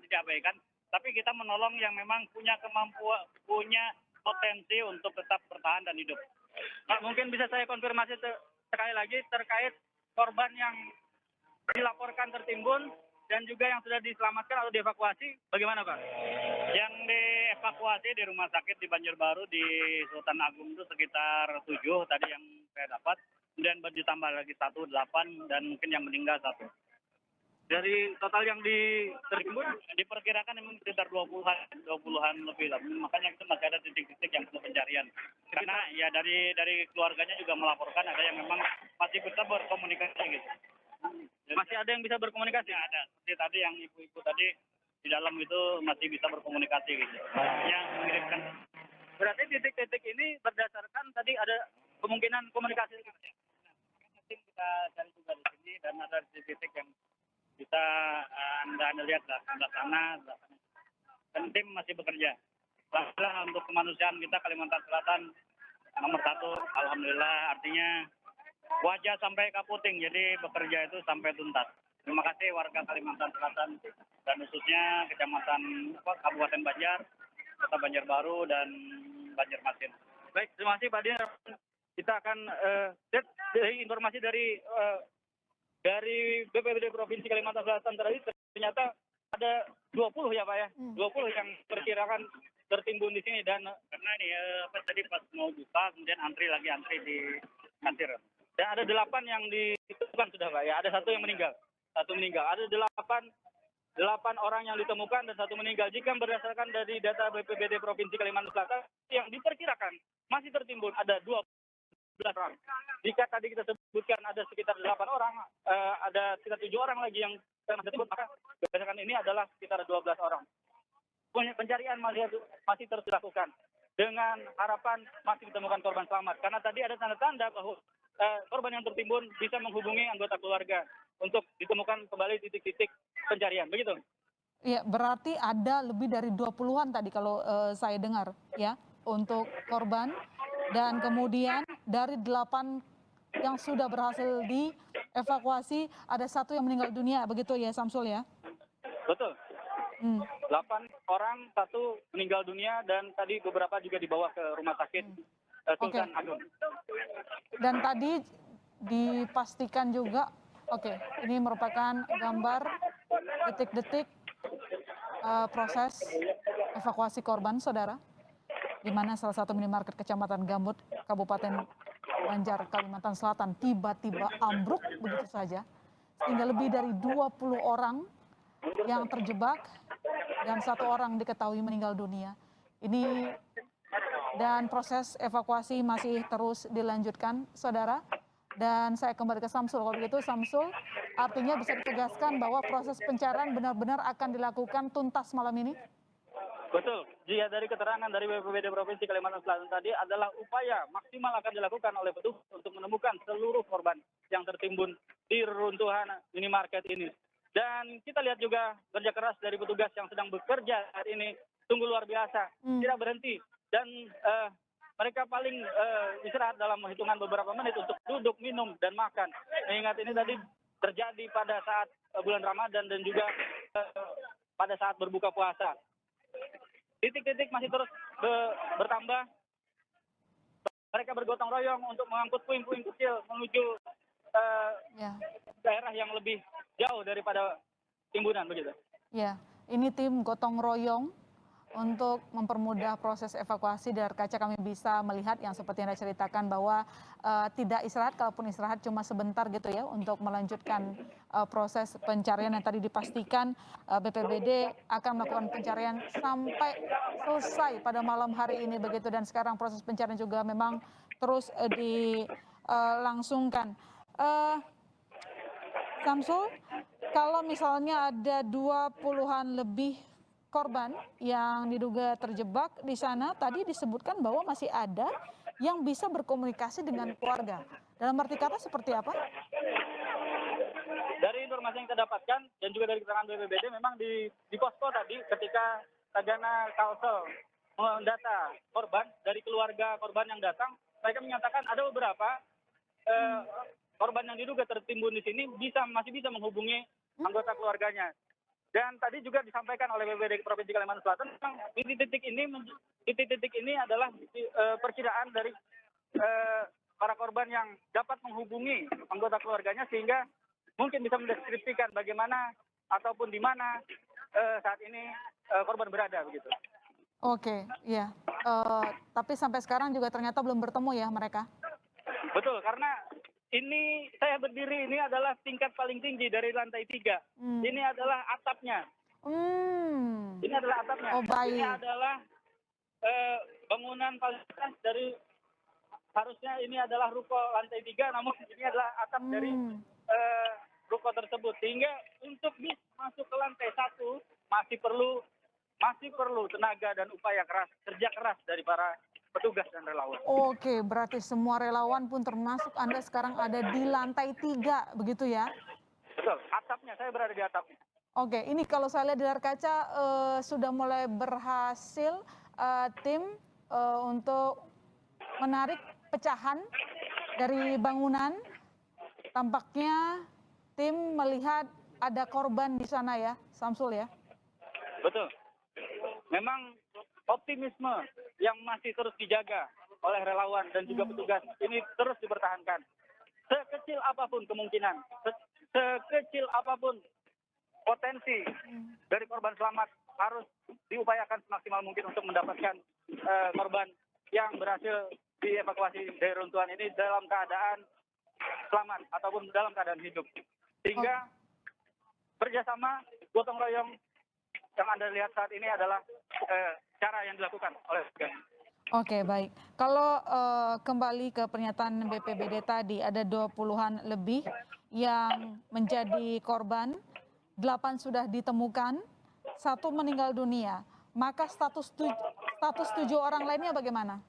diabaikan, tapi kita menolong yang memang punya kemampuan, punya potensi untuk tetap bertahan dan hidup. Pak, mungkin bisa saya konfirmasi sekali lagi terkait korban yang dilaporkan tertimbun dan juga yang sudah diselamatkan atau dievakuasi, bagaimana, Pak? Yang dievakuasi di rumah sakit di Banjarbaru di Sultan Agung itu sekitar 7 tadi yang saya dapat. Kemudian ditambah lagi 8 dan mungkin yang meninggal 1. Dari total yang tertimbun diperkirakan memang sekitar 20-an lebih lah. Makanya itu masih ada titik-titik yang perlu pencarian. Karena ya dari keluarganya juga melaporkan ada yang memang masih bisa berkomunikasi gitu. Masih ada yang bisa berkomunikasi? Ya, ada. Seperti tadi yang ibu-ibu tadi di dalam itu masih bisa berkomunikasi gitu. Yang mengirimkan. Berarti titik-titik ini berdasarkan tadi ada kemungkinan komunikasi. Nanti kita cari juga di sini dan ada titik-titik yang bisa anda lihat lah, sebelah sana. Dan tim masih bekerja. Alhamdulillah untuk kemanusiaan kita Kalimantan Selatan nomor 1, alhamdulillah, artinya wajah sampai kaputing, jadi bekerja itu sampai tuntas. Terima kasih warga Kalimantan Selatan dan khususnya Kecamatan Kabupaten Banjar, Kota Banjarbaru dan Banjarmasin. Baik, terima kasih Pak Dian. Kita akan lihat dari informasi dari BPBD Provinsi Kalimantan Selatan tadi, ternyata ada 20 ya Pak ya, 20 yang perkirakan tertimbun di sini, dan karena ini tadi pas mau buka kemudian antri di kasir. Dan ada 8 yang ditemukan sudah Pak ya, ada satu yang meninggal, ada 8 orang yang ditemukan dan 1 meninggal. Jika berdasarkan dari data BPBD Provinsi Kalimantan Selatan yang diperkirakan masih tertimbun ada 12 orang. Jika tadi kita sebutkan ada sekitar 8 orang, ada sekitar 7 orang lagi yang masih tertimbun, maka berdasarkan ini adalah sekitar 12 orang. Pencarian masih terus dilakukan dengan harapan masih ditemukan korban selamat. Karena tadi ada tanda-tanda bahwa korban yang tertimbun bisa menghubungi anggota keluarga untuk ditemukan kembali titik-titik pencarian. Begitu? Ya, berarti ada lebih dari 20-an tadi kalau saya dengar ya untuk korban, dan kemudian dari 8 yang sudah berhasil dievakuasi ada 1 yang meninggal dunia, begitu ya Samsul ya? Betul. 8 orang, 1 meninggal dunia, dan tadi beberapa juga dibawa ke rumah sakit Sultan Agung. Dan tadi dipastikan juga, ini merupakan gambar detik-detik proses evakuasi korban, saudara, di mana salah satu minimarket Kecamatan Gambut, Kabupaten Banjar, Kalimantan Selatan tiba-tiba ambruk begitu saja, sehingga lebih dari 20 orang yang terjebak dan 1 orang diketahui meninggal dunia. Ini dan proses evakuasi masih terus dilanjutkan, saudara. Dan saya kembali ke Samsul. Kalau begitu, Samsul, artinya bisa ditegaskan bahwa proses pencarian benar-benar akan dilakukan tuntas malam ini? Betul. Jika dari keterangan dari BPBD Provinsi Kalimantan Selatan tadi adalah upaya maksimal akan dilakukan oleh petugas untuk menemukan seluruh korban yang tertimbun di reruntuhan minimarket ini. Dan kita lihat juga kerja keras dari petugas yang sedang bekerja saat ini sungguh luar biasa, tidak berhenti, dan mereka paling istirahat dalam hitungan beberapa menit untuk duduk, minum, dan makan. Mengingat ini tadi terjadi pada saat bulan Ramadan dan juga pada saat berbuka puasa. Titik-titik masih terus bertambah. Mereka bergotong royong untuk mengangkut puing-puing kecil menuju daerah yang lebih jauh daripada timbunan, begitu. Ya, ini tim gotong royong untuk mempermudah proses evakuasi. Dari kaca kami bisa melihat yang seperti yang Anda ceritakan bahwa tidak istirahat, kalaupun istirahat cuma sebentar gitu ya untuk melanjutkan proses pencarian yang tadi dipastikan BPBD akan melakukan pencarian sampai selesai pada malam hari ini, begitu. Dan sekarang proses pencarian juga memang terus dilangsungkan. Samsul, kalau misalnya ada 20-an lebih korban yang diduga terjebak di sana, tadi disebutkan bahwa masih ada yang bisa berkomunikasi dengan keluarga. Dalam arti kata seperti apa? Dari informasi yang kita dapatkan dan juga dari keterangan BPBD, memang di posko tadi ketika Tagana Kalsel mendata korban, dari keluarga korban yang datang, mereka menyatakan ada beberapa korban yang diduga tertimbun di sini masih bisa menghubungi anggota keluarganya. Dan tadi juga disampaikan oleh BPBD Provinsi Kalimantan Selatan, titik-titik ini adalah perkiraan dari para korban yang dapat menghubungi anggota keluarganya, sehingga mungkin bisa mendeskripsikan bagaimana ataupun di mana saat ini korban berada, begitu. Oke, ya. Tapi sampai sekarang juga ternyata belum bertemu ya mereka? Betul, karena ini saya berdiri, ini adalah tingkat paling tinggi dari lantai 3. Ini adalah atapnya. Ini adalah atapnya. Oh, baik. Ini adalah bangunan paling atas dari, harusnya ini adalah ruko lantai 3, namun ini adalah atap dari ruko tersebut. Sehingga untuk bisa masuk ke lantai 1 masih perlu tenaga dan upaya keras, kerja keras dari para petugas dan relawan. Oke, berarti semua relawan pun termasuk Anda sekarang ada di lantai 3, begitu ya? Betul, atapnya, saya berada di atapnya. Oke, ini kalau saya lihat di layar kaca sudah mulai berhasil tim untuk menarik pecahan dari bangunan. Tampaknya tim melihat ada korban di sana ya, Samsul ya? Betul. Memang optimisme yang masih terus dijaga oleh relawan dan juga petugas ini terus dipertahankan. Sekecil apapun kemungkinan, sekecil apapun potensi dari korban selamat harus diupayakan semaksimal mungkin untuk mendapatkan korban yang berhasil dievakuasi dari runtuhan ini dalam keadaan selamat ataupun dalam keadaan hidup. Sehingga kerjasama gotong royong yang Anda lihat saat ini adalah cara yang dilakukan oleh petugas. Oke, baik. Kalau kembali ke pernyataan BPBD tadi, ada 20-an lebih yang menjadi korban, 8 sudah ditemukan, 1 meninggal dunia. Maka status 7 orang lainnya bagaimana?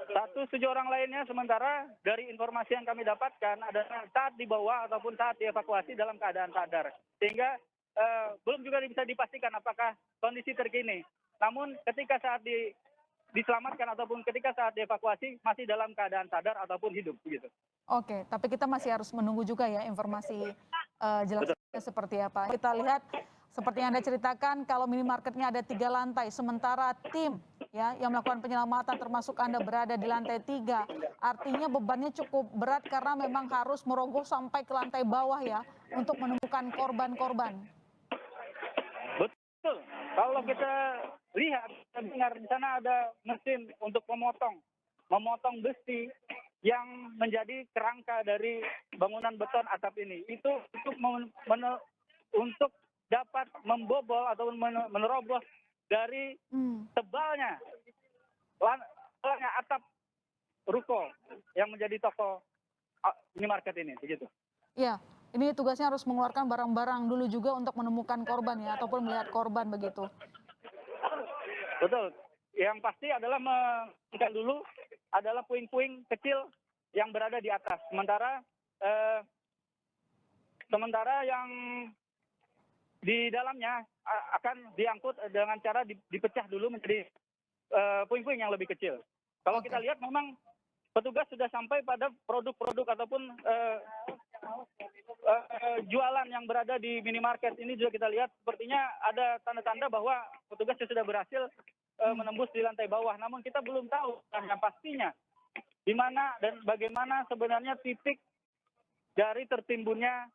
Status 7 orang lainnya sementara dari informasi yang kami dapatkan adalah saat dibawa ataupun saat dievakuasi dalam keadaan sadar. Sehingga belum juga bisa dipastikan apakah kondisi terkini. Namun ketika saat diselamatkan ataupun ketika saat dievakuasi masih dalam keadaan sadar ataupun hidup begitu. Oke, tapi kita masih harus menunggu juga ya informasi jelasnya seperti apa. Kita lihat seperti yang Anda ceritakan, kalau minimarketnya ada 3 lantai, sementara tim ya yang melakukan penyelamatan termasuk Anda berada di lantai 3. Artinya bebannya cukup berat karena memang harus merogoh sampai ke lantai bawah ya untuk menemukan korban-korban. Betul. Kalau kita lihat, kita dengar di sana ada mesin untuk memotong besi yang menjadi kerangka dari bangunan beton atap ini. Itu untuk dapat membobol ataupun menerobos dari tebalnya atap ruko yang menjadi toko minimarket ini, begitu. Ya, ini tugasnya harus mengeluarkan barang-barang dulu juga untuk menemukan korban ya, ataupun melihat korban begitu. Betul. Yang pasti adalah mengeluarkan dulu adalah puing-puing kecil yang berada di atas. Sementara yang di dalamnya akan diangkut dengan cara dipecah dulu menjadi puing-puing yang lebih kecil. Kalau kita lihat memang petugas sudah sampai pada produk-produk ataupun jualan yang berada di minimarket ini juga kita lihat sepertinya ada tanda-tanda bahwa petugas sudah berhasil menembus di lantai bawah. Namun kita belum tahu yang pastinya di mana dan bagaimana sebenarnya titik dari tertimbunnya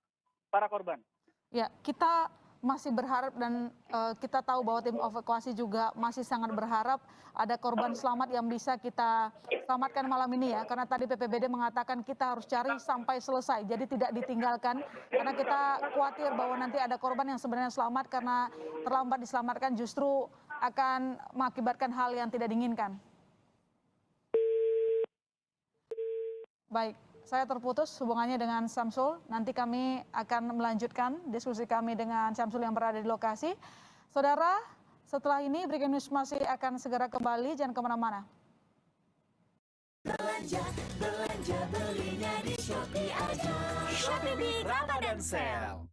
para korban. Ya, kita masih berharap dan kita tahu bahwa tim evakuasi juga masih sangat berharap ada korban selamat yang bisa kita selamatkan malam ini ya. Karena tadi BPBD mengatakan kita harus cari sampai selesai. Jadi tidak ditinggalkan karena kita khawatir bahwa nanti ada korban yang sebenarnya selamat karena terlambat diselamatkan justru akan mengakibatkan hal yang tidak diinginkan. Baik. Saya terputus hubungannya dengan Samsul. Nanti kami akan melanjutkan diskusi kami dengan Samsul yang berada di lokasi. Saudara, setelah ini Breaking News masih akan segera kembali. Jangan kemana-mana. Belanja belinya di Shopee aja. Shopee Big Ramadan Sale.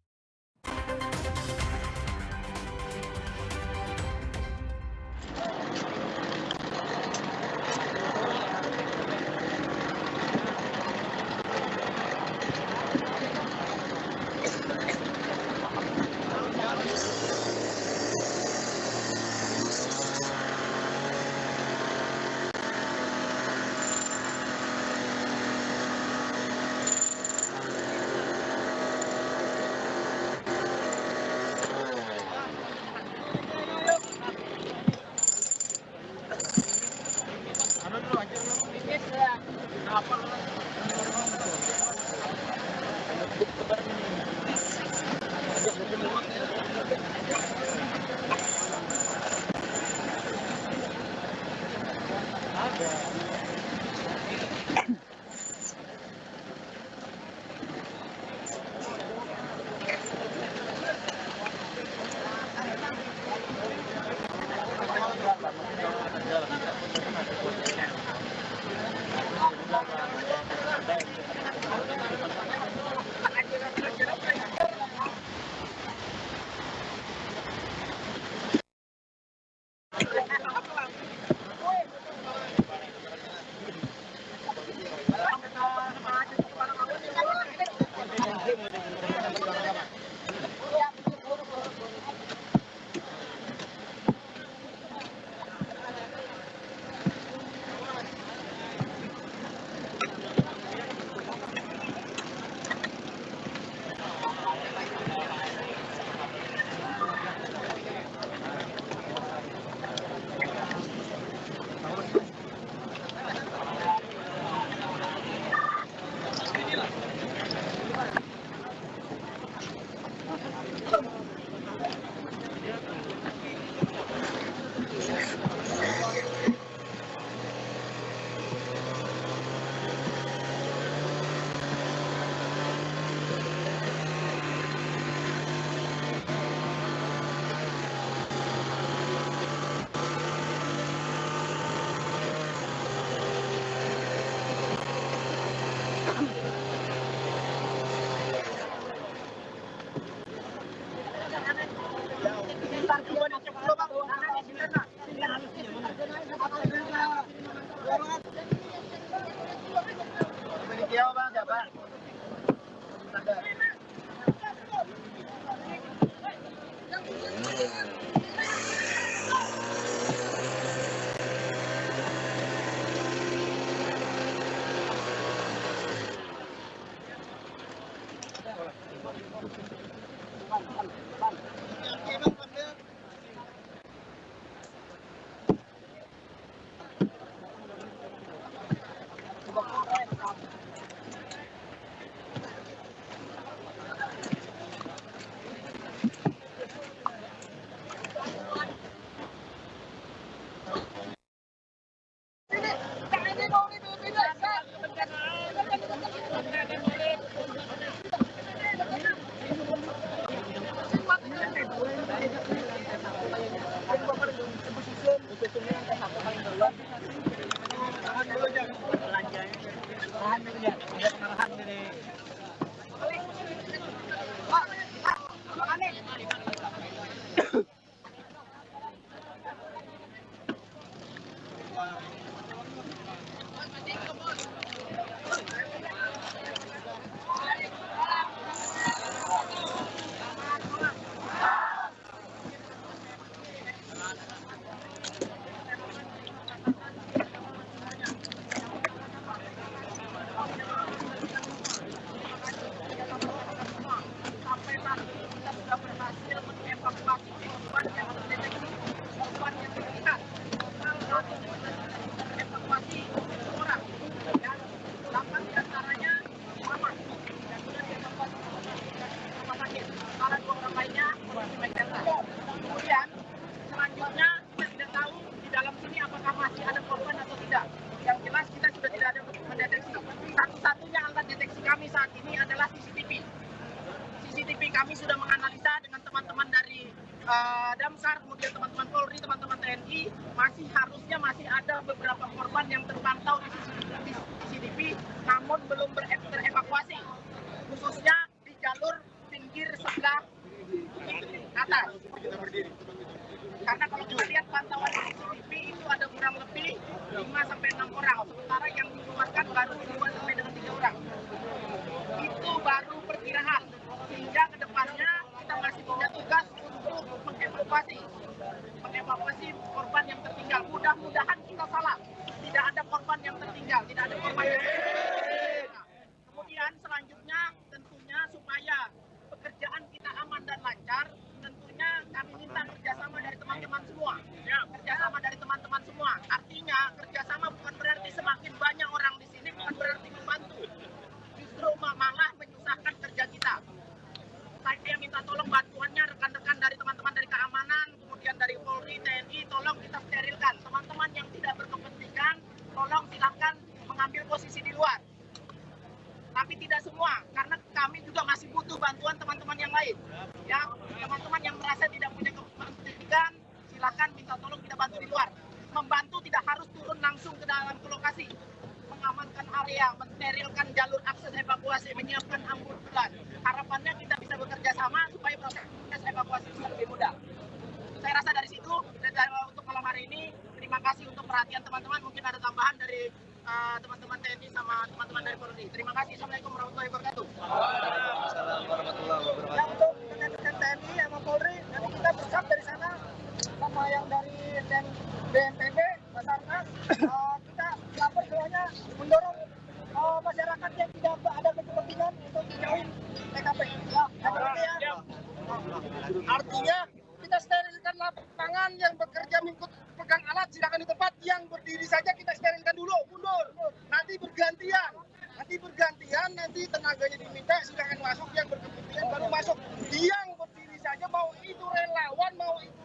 Kemudian selanjutnya kita tidak tahu di dalam sini apakah masih ada korban atau tidak. Yang jelas kita sudah tidak ada mendeteksi. Satu-satunya alat deteksi kami saat ini adalah CCTV. CCTV kami sudah menganalisa dengan teman-teman dari Damsar, kemudian teman-teman Polri, teman-teman TNI, masih ada beberapa korban yang terpantau di CCTV, namun belum terevakuasi, khususnya di jalur pinggir sebelah atas. Karena kalau kita lihat pantauan CCTV itu ada kurang lebih 5-6 orang, sementara yang dikeluarkan baru 2-3 orang. Itu baru perkiraan, sehingga kedepannya kita masih punya tugas untuk mengevakuasi korban yang tertinggal. Mudah-mudahan kita salah, tidak ada korban yang tertinggal, tidak ada korban yang tertinggal. Kemudian selanjutnya tentunya supaya pekerjaan kita aman dan lancar, tentunya kami minta kerjasama dari teman-teman semua. Kerjasama dari teman-teman semua. Artinya kerjasama bukan berarti semakin banyak orang di sini, bukan berarti membantu. Justru malah menyusahkan kerja kita. Saya minta tolong bantuannya rekan-rekan dari teman-teman dari keamanan, kemudian dari Polri, TNI, tolong kita sterilkan. Teman-teman yang tidak berkepentingan, tolong silakan mengambil posisi di luar. Tapi tidak semua, karena kami juga masih butuh bantuan teman-teman yang lain. Ya, teman-teman yang merasa tidak punya kepentingan, silakan minta tolong kita bantu di luar. Membantu tidak harus turun langsung ke dalam ke lokasi. Mengamankan area, mensterilkan jalur akses evakuasi, menyiapkan ambulan. Harapannya kita bisa bekerja sama supaya proses evakuasi bisa lebih mudah. Saya rasa dari situ, untuk malam hari ini, terima kasih untuk perhatian teman-teman. Mungkin ada tambahan dari teman-teman TNI sama teman-teman dari Polri. Terima kasih. Assalamualaikum warahmatullahi wabarakatuh. Waalaikumsalam warahmatullahi wabarakatuh. Ya, untuk rekan-rekan TNI sama Polri, nanti kita bersiap dari sana sama yang dari BNPB, Basarnas. Kita lapor semuanya mendorong masyarakat yang tidak ada kepentingan untuk dijauhin TKP. Ya, ya. Artinya kita sterilkan lapangan, yang bekerja mengikut pegang alat silakan di tempat, yang berdiri saja kita sterilkan dulu, mundur. Nanti bergantian, nanti tenaganya diminta silakan masuk, yang berkepentingan baru masuk. Yang berdiri saja, mau itu relawan, mau itu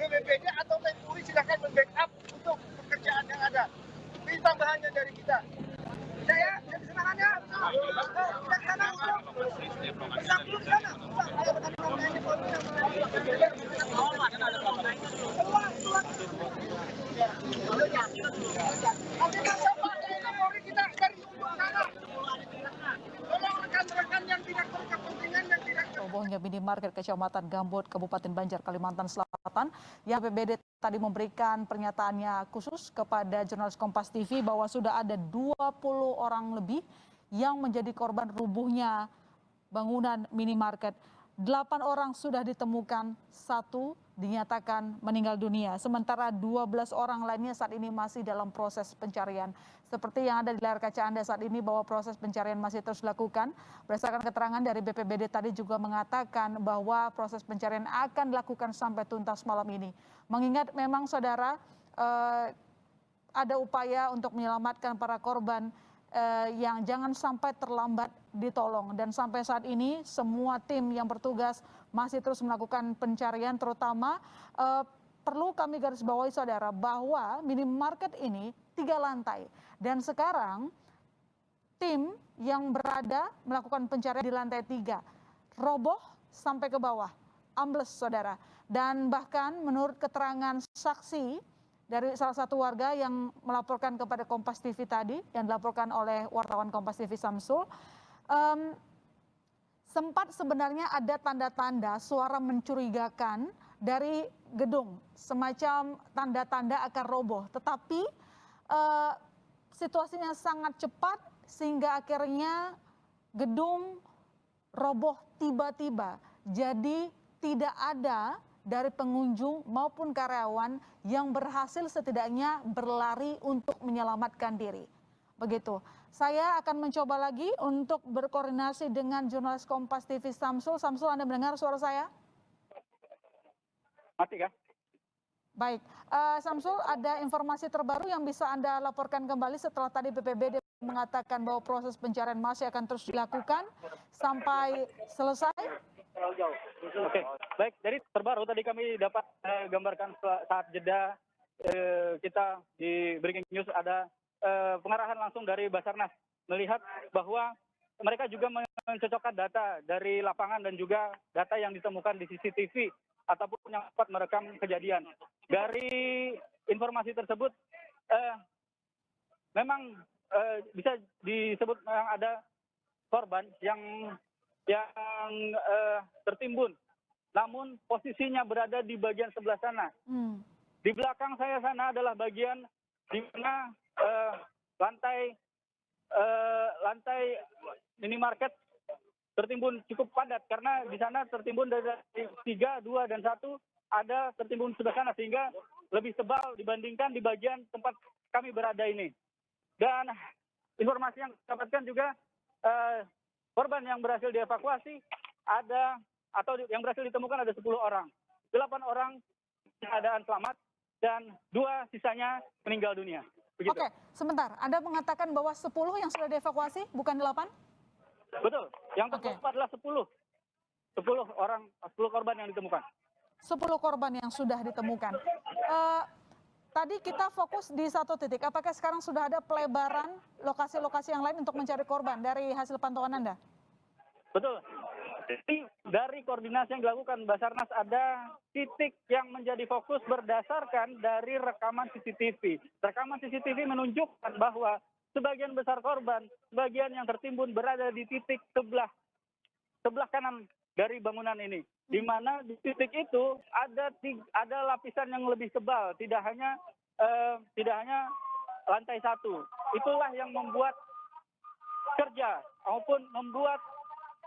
BPBD atau TNI, silakan membackup untuk pekerjaan yang ada. Ini tambahannya dari kita. Saya jadi semangatnya. Kita ke sana bersama dulu ke sana. Ayo teman-teman TNI Polri yang robohnya minimarket Kecamatan Gambut, Kabupaten Banjar, Kalimantan Selatan, yang BPBD tadi memberikan pernyataannya khusus kepada jurnalis Kompas TV bahwa sudah ada 20 orang lebih yang menjadi korban rubuhnya bangunan minimarket 8 orang sudah ditemukan, 1 dinyatakan meninggal dunia. Sementara 12 orang lainnya saat ini masih dalam proses pencarian. Seperti yang ada di layar kaca Anda saat ini bahwa proses pencarian masih terus dilakukan. Berdasarkan keterangan dari BPBD tadi juga mengatakan bahwa proses pencarian akan dilakukan sampai tuntas malam ini. Mengingat memang saudara ada upaya untuk menyelamatkan para korban yang jangan sampai terlambat ditolong, dan sampai saat ini semua tim yang bertugas masih terus melakukan pencarian, terutama perlu kami garis bawahi saudara bahwa minimarket ini 3 lantai dan sekarang tim yang berada melakukan pencarian di lantai 3 roboh sampai ke bawah, ambles saudara, dan bahkan menurut keterangan saksi dari salah satu warga yang melaporkan kepada Kompas TV tadi, yang dilaporkan oleh wartawan Kompas TV Samsul, sempat sebenarnya ada tanda-tanda suara mencurigakan dari gedung, semacam tanda-tanda akan roboh. Tetapi situasinya sangat cepat sehingga akhirnya gedung roboh tiba-tiba. Jadi tidak ada dari pengunjung maupun karyawan yang berhasil setidaknya berlari untuk menyelamatkan diri. Begitu. Saya akan mencoba lagi untuk berkoordinasi dengan jurnalis Kompas TV Samsul. Samsul, Anda mendengar suara saya? Mati kah? Baik. Samsul, ada informasi terbaru yang bisa Anda laporkan kembali setelah tadi BPBD mengatakan bahwa proses pencarian masih akan terus dilakukan sampai selesai? Oke, baik. Dari terbaru tadi kami dapat gambarkan saat jeda kita di Breaking News ada pengarahan langsung dari Basarnas melihat bahwa mereka juga mencocokkan data dari lapangan dan juga data yang ditemukan di CCTV ataupun yang dapat merekam kejadian. Dari informasi tersebut memang bisa disebut memang ada korban yang tertimbun, namun posisinya berada di bagian sebelah sana. Di belakang saya sana adalah bagian di mana lantai minimarket tertimbun cukup padat karena di sana tertimbun dari 3, 2, dan 1 ada tertimbun sebelah sana sehingga lebih tebal dibandingkan di bagian tempat kami berada ini. Dan informasi yang dapatkan juga korban yang berhasil dievakuasi ada atau yang berhasil ditemukan ada 10 orang. 8 orang keadaan selamat dan 2 sisanya meninggal dunia. Begitu. Oke, sebentar. Anda mengatakan bahwa 10 yang sudah dievakuasi, bukan 8? Betul. Yang terdapat adalah 10. 10 korban yang ditemukan. 10 korban yang sudah ditemukan. Tadi kita fokus di satu titik. Apakah sekarang sudah ada pelebaran lokasi-lokasi yang lain untuk mencari korban dari hasil pantauan Anda? Betul. Jadi dari koordinasi yang dilakukan Basarnas ada titik yang menjadi fokus berdasarkan dari rekaman CCTV. Rekaman CCTV menunjukkan bahwa sebagian besar korban, sebagian yang tertimbun berada di titik sebelah kanan dari bangunan ini, di mana di titik itu ada lapisan yang lebih tebal, tidak hanya lantai 1. Itulah yang membuat kerja maupun membuat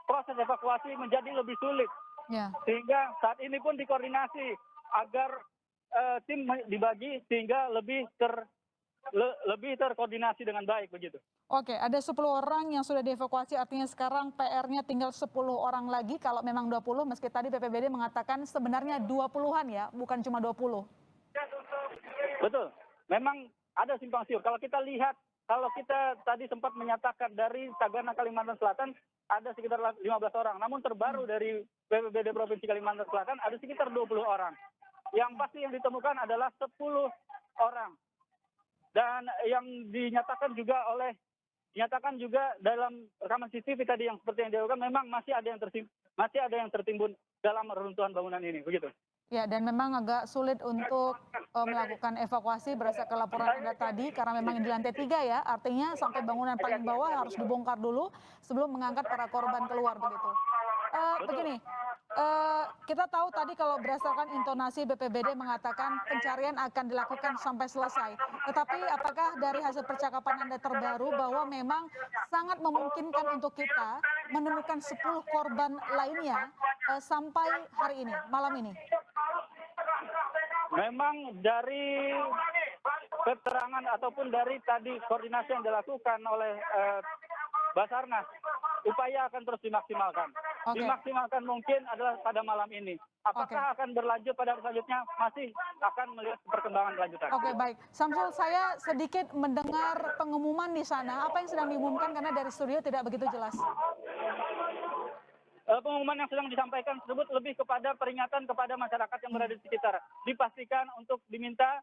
proses evakuasi menjadi lebih sulit. Ya. Sehingga saat ini pun dikoordinasi agar tim dibagi sehingga lebih terkoordinasi dengan baik begitu. Oke, ada 10 orang yang sudah dievakuasi, artinya sekarang PR-nya tinggal 10 orang lagi kalau memang 20, meski tadi BPBD mengatakan sebenarnya 20-an ya, bukan cuma 20. Betul, memang ada simpang siur. Kalau kita tadi sempat menyatakan dari Sagana Kalimantan Selatan ada sekitar 15 orang, namun terbaru dari BPBD Provinsi Kalimantan Selatan ada sekitar 20 orang. Yang pasti yang ditemukan adalah 10 orang. Dan yang dinyatakan juga dalam rekaman CCTV tadi yang seperti yang dilakukan memang masih ada yang tertimbun dalam reruntuhan bangunan ini, begitu. Ya, dan memang agak sulit untuk melakukan evakuasi berdasarkan laporan Anda tadi karena memang di lantai 3 ya, artinya sampai bangunan paling bawah harus dibongkar dulu sebelum mengangkat para korban keluar begitu. Begini, kita tahu tadi kalau berdasarkan intonasi BPBD mengatakan pencarian akan dilakukan sampai selesai. Tetapi apakah dari hasil percakapan Anda terbaru bahwa memang sangat memungkinkan untuk kita menemukan 10 korban lainnya sampai hari ini, malam ini? Memang dari keterangan ataupun dari tadi koordinasi yang dilakukan oleh Basarnas, upaya akan terus dimaksimalkan. Oke. Dimaksimalkan mungkin adalah pada malam ini. Apakah akan berlanjut pada selanjutnya? Masih akan melihat perkembangan lanjutan. Oke, baik. Samsul, saya sedikit mendengar pengumuman di sana. Apa yang sedang diumumkan karena dari studio tidak begitu jelas? Pengumuman yang sedang disampaikan tersebut lebih kepada peringatan kepada masyarakat yang berada di sekitar. Dipastikan untuk diminta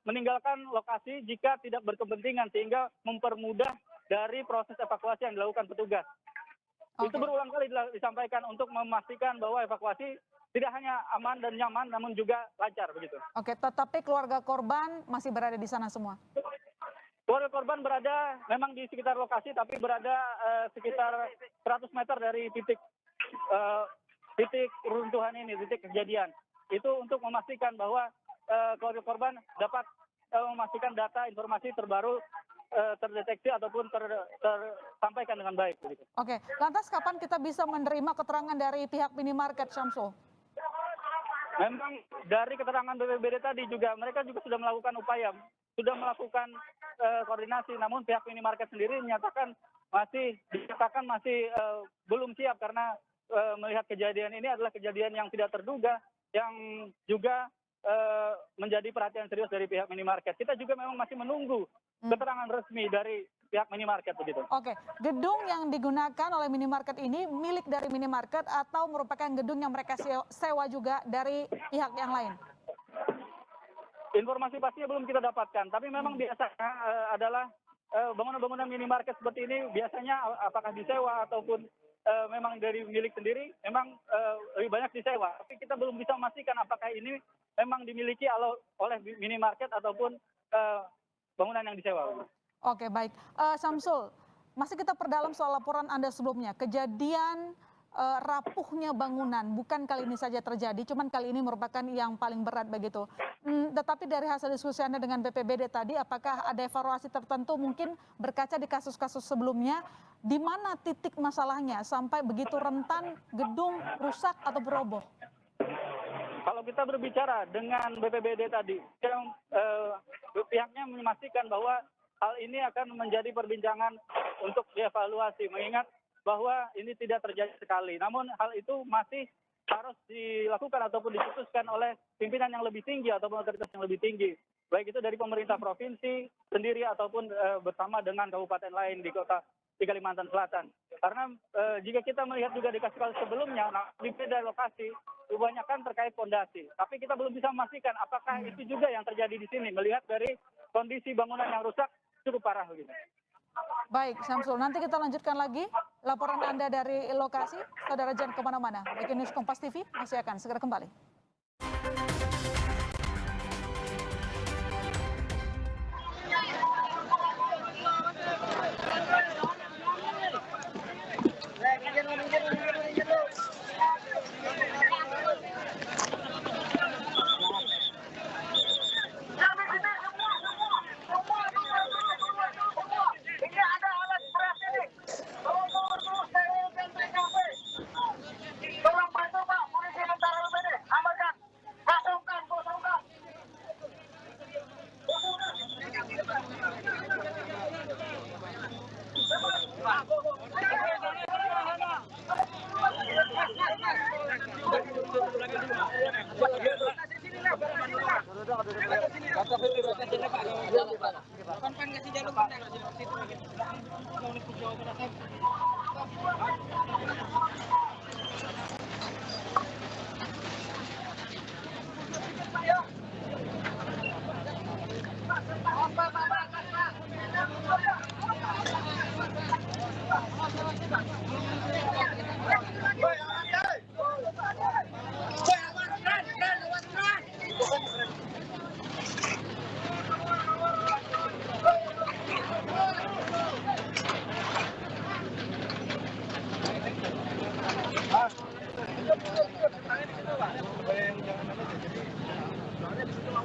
meninggalkan lokasi jika tidak berkepentingan sehingga mempermudah dari proses evakuasi yang dilakukan petugas. Itu berulang kali disampaikan untuk memastikan bahwa evakuasi tidak hanya aman dan nyaman namun juga lancar begitu. Oke, tetapi keluarga korban masih berada di sana semua? Keluarga korban berada memang di sekitar lokasi tapi berada sekitar 100 meter dari titik runtuhan ini, titik kejadian. Itu untuk memastikan bahwa keluarga korban dapat memastikan data informasi terbaru terdeteksi ataupun tersampaikan dengan baik. Begitu. Oke, lantas kapan kita bisa menerima keterangan dari pihak minimarket, Syamsul? Memang dari keterangan BPBD tadi juga mereka juga sudah melakukan upaya, sudah melakukan koordinasi, namun pihak minimarket sendiri menyatakan masih belum siap karena melihat kejadian ini adalah kejadian yang tidak terduga, yang juga menjadi perhatian serius dari pihak minimarket. Kita juga memang masih menunggu keterangan resmi dari pihak minimarket begitu. Oke, gedung yang digunakan oleh minimarket ini milik dari minimarket atau merupakan gedung yang mereka sewa juga dari pihak yang lain? Informasi pastinya belum kita dapatkan, tapi memang biasanya adalah bangunan-bangunan minimarket seperti ini biasanya apakah disewa ataupun memang dari milik sendiri, memang lebih banyak disewa. Tapi kita belum bisa memastikan apakah ini memang dimiliki oleh minimarket ataupun bangunan yang disewa. Oke, baik. Syamsul, masih kita perdalam soal laporan Anda sebelumnya. Kejadian rapuhnya bangunan bukan kali ini saja terjadi, cuman kali ini merupakan yang paling berat begitu. Tetapi dari hasil diskusi Anda dengan BPBD tadi, apakah ada evaluasi tertentu mungkin berkaca di kasus-kasus sebelumnya, di mana titik masalahnya sampai begitu rentan gedung rusak atau beroboh? Kalau kita berbicara dengan BPBD tadi, pihaknya memastikan bahwa hal ini akan menjadi perbincangan untuk dievaluasi, mengingat bahwa ini tidak terjadi sekali. Namun hal itu masih harus dilakukan ataupun diputuskan oleh pimpinan yang lebih tinggi ataupun otoritas yang lebih tinggi. Baik itu dari pemerintah provinsi sendiri ataupun bersama dengan kabupaten lain di Kalimantan Selatan. Karena jika kita melihat juga di kasus-kasus sebelumnya, di beda lokasi, kebanyakan terkait fondasi. Tapi kita belum bisa memastikan apakah itu juga yang terjadi di sini, melihat dari kondisi bangunan yang rusak cukup parah begitu. Baik, Syamsul, nanti kita lanjutkan lagi laporan Anda dari lokasi. Saudara jangan kemana-mana. Breaking News Kompas TV masih akan segera kembali.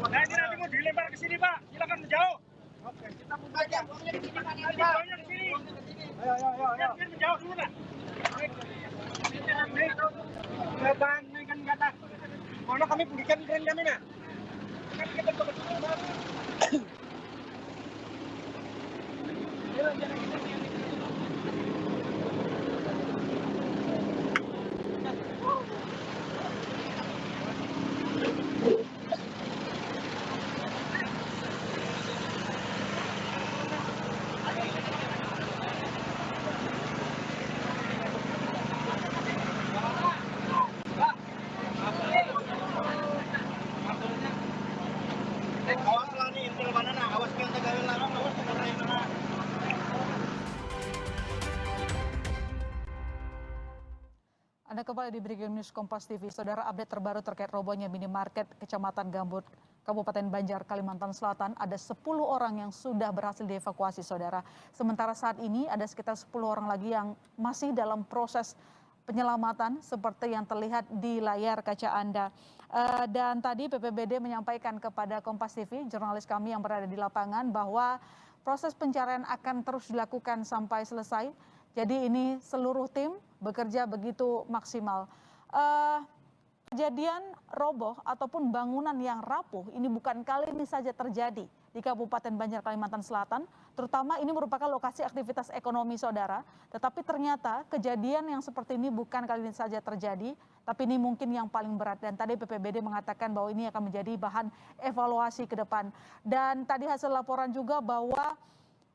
Nah ini nanti mau dilempar ke sini Pak, silakan menjauh. Oke, kita buka aja. Di sini. Ayo. Menjauh dulu Pak. Mana kami berikan brand kami nak? Awas lah nih, intel mana nak? Awas kita gawe larang, awas kemana mana? Anda kembali di Breaking News Kompas TV. Saudara, update terbaru terkait robohnya minimarket Kecamatan Gambut, Kabupaten Banjar, Kalimantan Selatan. Ada 10 orang yang sudah berhasil dievakuasi, saudara. Sementara saat ini ada sekitar 10 orang lagi yang masih dalam proses penyelamatan seperti yang terlihat di layar kaca Anda. Dan tadi BPBD menyampaikan kepada Kompas TV, jurnalis kami yang berada di lapangan, bahwa proses pencarian akan terus dilakukan sampai selesai. Jadi ini seluruh tim bekerja begitu maksimal. Kejadian roboh ataupun bangunan yang rapuh ini bukan kali ini saja terjadi di Kabupaten Banjar, Kalimantan Selatan. Terutama ini merupakan lokasi aktivitas ekonomi, saudara. Tetapi ternyata kejadian yang seperti ini bukan kali ini saja terjadi, tapi ini mungkin yang paling berat. Dan tadi BPBD mengatakan bahwa ini akan menjadi bahan evaluasi ke depan. Dan tadi hasil laporan juga bahwa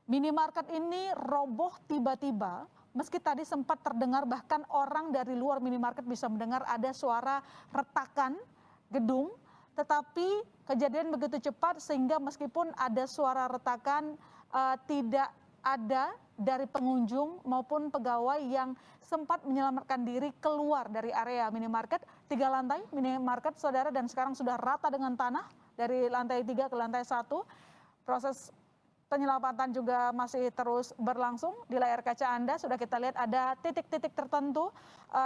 minimarket ini roboh tiba-tiba. Meski tadi sempat terdengar bahkan orang dari luar minimarket bisa mendengar ada suara retakan gedung, tetapi kejadian begitu cepat sehingga meskipun ada suara retakan tidak ada dari pengunjung maupun pegawai yang sempat menyelamatkan diri keluar dari area minimarket. 3 lantai minimarket, saudara, dan sekarang sudah rata dengan tanah dari lantai 3 ke lantai 1. Proses penyelamatan juga masih terus berlangsung. Di layar kaca Anda sudah kita lihat ada titik-titik tertentu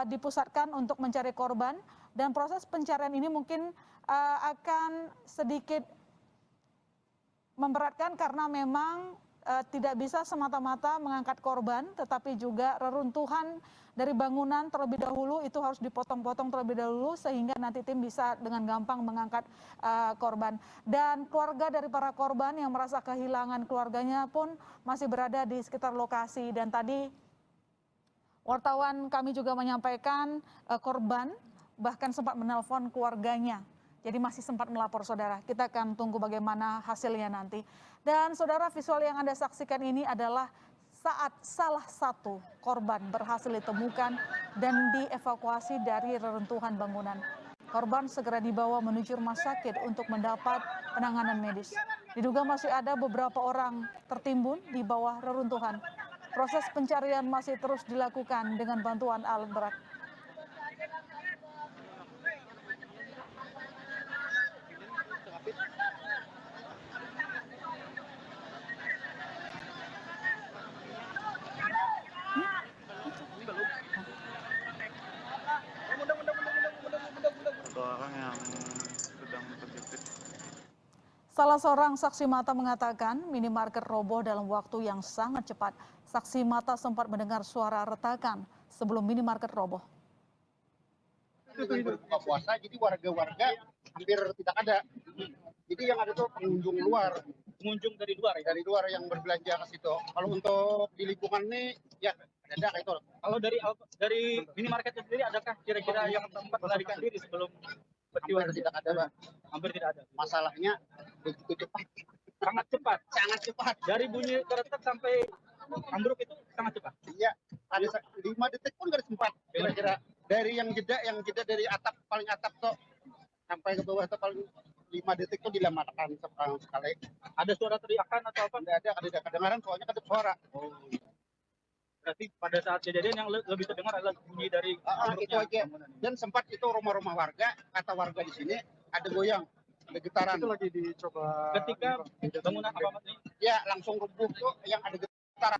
dipusatkan untuk mencari korban, dan proses pencarian ini mungkin akan sedikit memberatkan karena memang tidak bisa semata-mata mengangkat korban, tetapi juga reruntuhan dari bangunan terlebih dahulu itu harus dipotong-potong terlebih dahulu sehingga nanti tim bisa dengan gampang mengangkat korban. Dan keluarga dari para korban yang merasa kehilangan keluarganya pun masih berada di sekitar lokasi. Dan tadi wartawan kami juga menyampaikan korban bahkan sempat menelpon keluarganya. Jadi masih sempat melapor, saudara. Kita akan tunggu bagaimana hasilnya nanti. Dan saudara, visual yang Anda saksikan ini adalah saat salah satu korban berhasil ditemukan dan dievakuasi dari reruntuhan bangunan. Korban segera dibawa menuju rumah sakit untuk mendapat penanganan medis. Diduga masih ada beberapa orang tertimbun di bawah reruntuhan. Proses pencarian masih terus dilakukan dengan bantuan alat berat. Orang yang sedang terjepit. Salah seorang saksi mata mengatakan minimarket roboh dalam waktu yang sangat cepat. Saksi mata sempat mendengar suara retakan sebelum minimarket roboh. Berbuka puasa, jadi warga-warga hampir tidak ada. Jadi yang ada tuh pengunjung luar. Pengunjung dari luar ya? Dari luar yang berbelanja ke situ. Kalau untuk di lingkungan ini, ya ada kayak itu. Kalau dari minimarket sendiri, adakah kira-kira yang sempat melarikan diri sebelum peristiwa? Hampir tidak ada, Pak. Hampir tidak ada. Masalahnya begitu cepat. Sangat cepat. Sangat cepat. Dari bunyi keretak sampai ambruk itu sangat cepat. Iya, ada 5 detik pun nggak sempat. Kira-kira dari yang jeda dari atap, paling atap tuh sampai ke bawah tuh paling 5 detik tuh dilamatkan sekali. Ada suara teriakan atau apa? Nggak ada kedengaran, soalnya ada suara. Oh. Berarti pada saat kejadian yang lebih terdengar adalah bunyi dari Itu aja. Dan sempat itu rumah-rumah warga, kata warga di sini ada goyang, ada getaran. Itu lagi dicoba. Ketika bangunan apa Mas ini? Ya, langsung rubuh tuh yang ada getaran.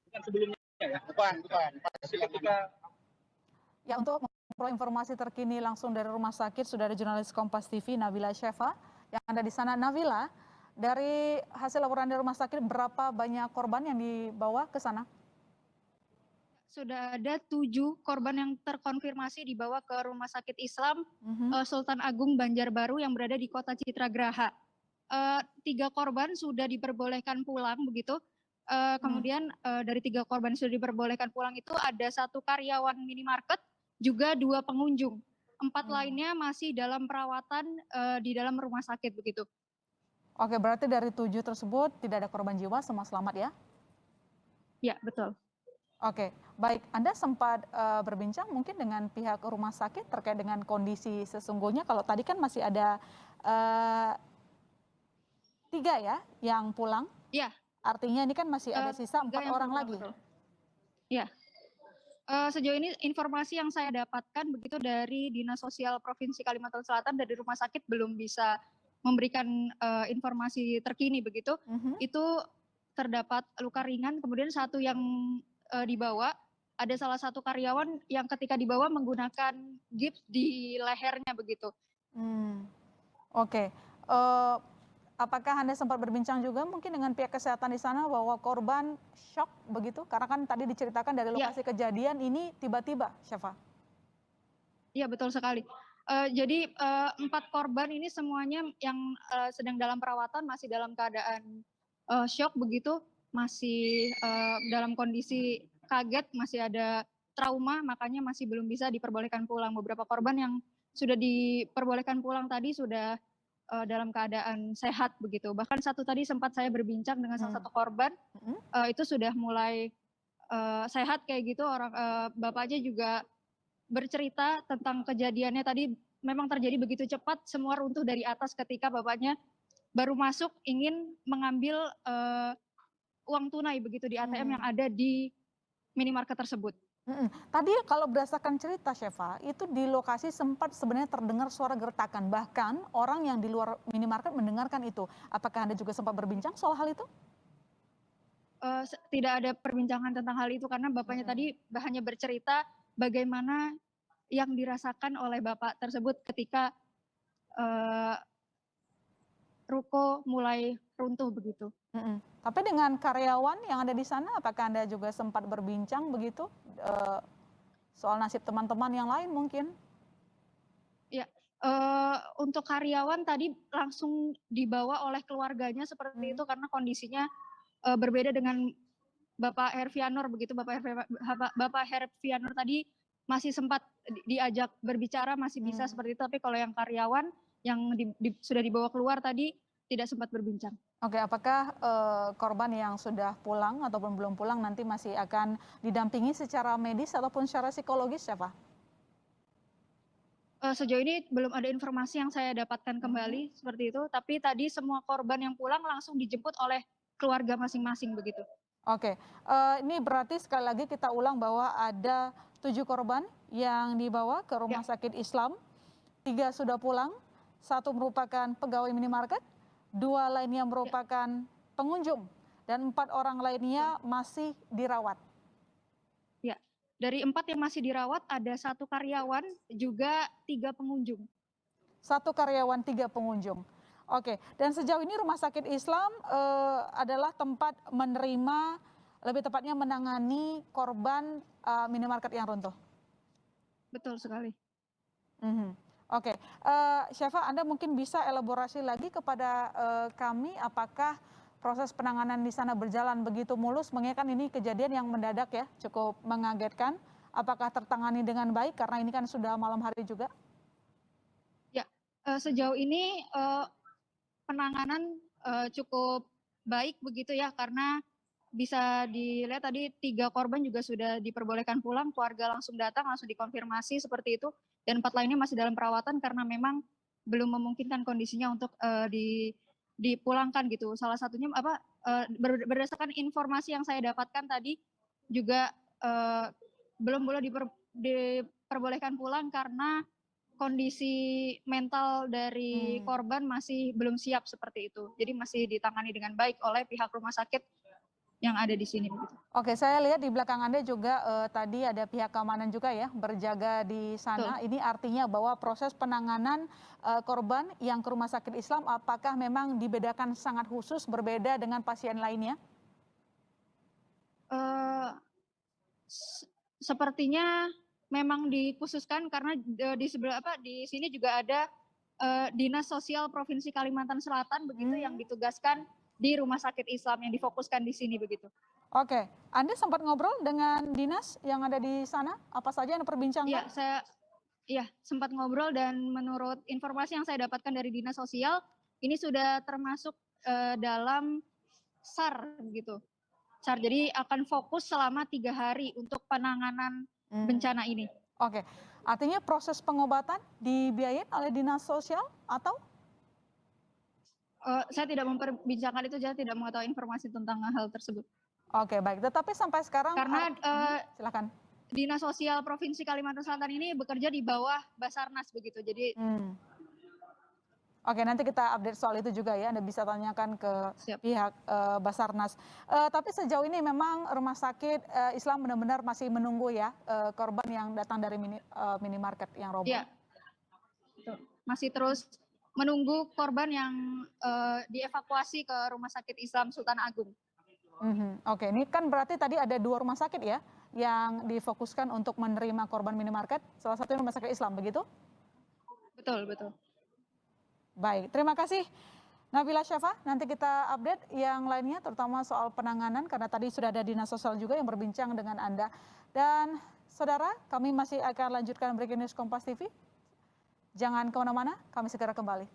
Bukan sebelumnya ya? Bukan. Tapi ketika Ya, untuk memperoleh informasi terkini langsung dari rumah sakit sudah ada jurnalis Kompas TV Nabila Syefa yang ada di sana. Nabila, dari hasil laporan dari rumah sakit berapa banyak korban yang dibawa ke sana? sudah ada 7 korban yang terkonfirmasi dibawa ke Rumah Sakit Islam Sultan Agung Banjarbaru yang berada di Kota Citragraha. 3 korban sudah diperbolehkan pulang begitu. Kemudian dari 3 korban yang sudah diperbolehkan pulang itu ada 1 karyawan minimarket, juga 2 pengunjung. 4 lainnya masih dalam perawatan di dalam rumah sakit begitu. Oke, berarti dari 7 tersebut tidak ada korban jiwa, semua selamat ya? Ya, betul. Oke, baik. Anda sempat berbincang mungkin dengan pihak rumah sakit terkait dengan kondisi sesungguhnya. Kalau tadi kan masih ada 3 ya yang pulang. Iya. Artinya ini kan masih ada sisa 4 orang lagi. Iya. Sejauh ini informasi yang saya dapatkan begitu dari Dinas Sosial Provinsi Kalimantan Selatan, dari rumah sakit belum bisa memberikan informasi terkini begitu. Itu terdapat luka ringan, kemudian 1 yang dibawa, ada salah 1 karyawan yang ketika dibawa menggunakan gips di lehernya begitu. Oke. Apakah Anda sempat berbincang juga mungkin dengan pihak kesehatan di sana bahwa korban shock begitu? Karena kan tadi diceritakan dari lokasi kejadian ini tiba-tiba, Syafa. Iya, betul sekali. Jadi 4 korban ini semuanya yang sedang dalam perawatan masih dalam keadaan shock begitu, masih dalam kondisi kaget, masih ada trauma, makanya masih belum bisa diperbolehkan pulang. Beberapa korban yang sudah diperbolehkan pulang tadi sudah dalam keadaan sehat begitu. Bahkan 1 tadi sempat saya berbincang dengan salah 1 korban, itu sudah mulai sehat kayak gitu. Bapaknya juga bercerita tentang kejadiannya tadi memang terjadi begitu cepat, semua runtuh dari atas ketika bapaknya baru masuk ingin mengambil uang tunai begitu di ATM yang ada di minimarket tersebut. Tadi kalau berdasarkan cerita Syafa, itu di lokasi sempat sebenarnya terdengar suara gertakan. Bahkan orang yang di luar minimarket mendengarkan itu. Apakah Anda juga sempat berbincang soal hal itu? Tidak ada perbincangan tentang hal itu karena bapaknya tadi hanya bercerita bagaimana yang dirasakan oleh bapak tersebut ketika ruko mulai runtuh begitu. Tapi dengan karyawan yang ada di sana, apakah Anda juga sempat berbincang begitu soal nasib teman-teman yang lain mungkin? Ya, untuk karyawan tadi langsung dibawa oleh keluarganya seperti itu karena kondisinya berbeda dengan Bapak Herfianur begitu. Bapak Herfianur tadi masih sempat diajak berbicara, masih bisa seperti itu. Tapi kalau yang karyawan yang sudah dibawa keluar tadi tidak sempat berbincang. Oke, apakah korban yang sudah pulang ataupun belum pulang nanti masih akan didampingi secara medis ataupun secara psikologis, Syafa? Sejauh ini belum ada informasi yang saya dapatkan kembali seperti itu. Tapi tadi semua korban yang pulang langsung dijemput oleh keluarga masing-masing begitu. Oke, ini berarti sekali lagi kita ulang bahwa ada 7 korban yang dibawa ke Rumah Sakit Islam. 3 sudah pulang, 1 merupakan pegawai minimarket, 2 lainnya merupakan pengunjung, dan 4 orang lainnya masih dirawat. Ya, dari 4 yang masih dirawat ada 1 karyawan, juga 3 pengunjung. 1 karyawan, 3 pengunjung. Oke, dan sejauh ini Rumah Sakit Islam adalah tempat menerima, lebih tepatnya menangani korban minimarket yang runtuh. Betul sekali. Oke, Syafa, Anda mungkin bisa elaborasi lagi kepada kami apakah proses penanganan di sana berjalan begitu mulus, mengingat kan ini kejadian yang mendadak ya, cukup mengagetkan. Apakah tertangani dengan baik karena ini kan sudah malam hari juga? Ya, sejauh ini penanganan cukup baik begitu ya, karena bisa dilihat tadi 3 korban juga sudah diperbolehkan pulang, keluarga langsung datang, langsung dikonfirmasi seperti itu, dan 4 lainnya masih dalam perawatan karena memang belum memungkinkan kondisinya untuk dipulangkan gitu. Salah satunya berdasarkan informasi yang saya dapatkan tadi juga belum boleh diperbolehkan pulang karena kondisi mental dari korban masih belum siap seperti itu. Jadi masih ditangani dengan baik oleh pihak rumah sakit yang ada di sini. Oke, saya lihat di belakang Anda juga tadi ada pihak keamanan juga ya berjaga di sana. Ini artinya bahwa proses penanganan korban yang ke Rumah Sakit Islam apakah memang dibedakan sangat khusus berbeda dengan pasien lainnya? sepertinya memang dikhususkan karena di sebelah di sini juga ada Dinas Sosial Provinsi Kalimantan Selatan begitu yang ditugaskan di Rumah Sakit Islam yang difokuskan di sini begitu. Oke, Anda sempat ngobrol dengan dinas yang ada di sana? Apa saja yang diperbincangkan? Iya, saya sempat ngobrol dan menurut informasi yang saya dapatkan dari Dinas Sosial, ini sudah termasuk dalam SAR gitu. SAR, jadi akan fokus selama 3 hari untuk penanganan bencana ini. Oke, artinya proses pengobatan dibiayain oleh dinas sosial atau? Saya tidak memperbincangkan itu, jadi tidak mengetahui informasi tentang hal tersebut. Oke, baik. Tetapi sampai sekarang Karena silakan. Dinas Sosial Provinsi Kalimantan Selatan ini bekerja di bawah Basarnas begitu. Jadi Oke, nanti kita update soal itu juga ya. Anda bisa tanyakan ke pihak Basarnas. Tapi sejauh ini memang rumah sakit Islam benar-benar masih menunggu ya korban yang datang dari minimarket yang roboh. Iya, masih terus menunggu korban yang dievakuasi ke Rumah Sakit Islam Sultan Agung. Oke, ini kan berarti tadi ada 2 rumah sakit ya yang difokuskan untuk menerima korban minimarket. Salah satunya Rumah Sakit Islam, begitu? Betul, betul. Baik, terima kasih Nabila Syafa. Nanti kita update yang lainnya terutama soal penanganan karena tadi sudah ada dinas sosial juga yang berbincang dengan Anda. Dan saudara, kami masih akan lanjutkan Breaking News Kompas TV. Jangan kemana-mana, kami segera kembali.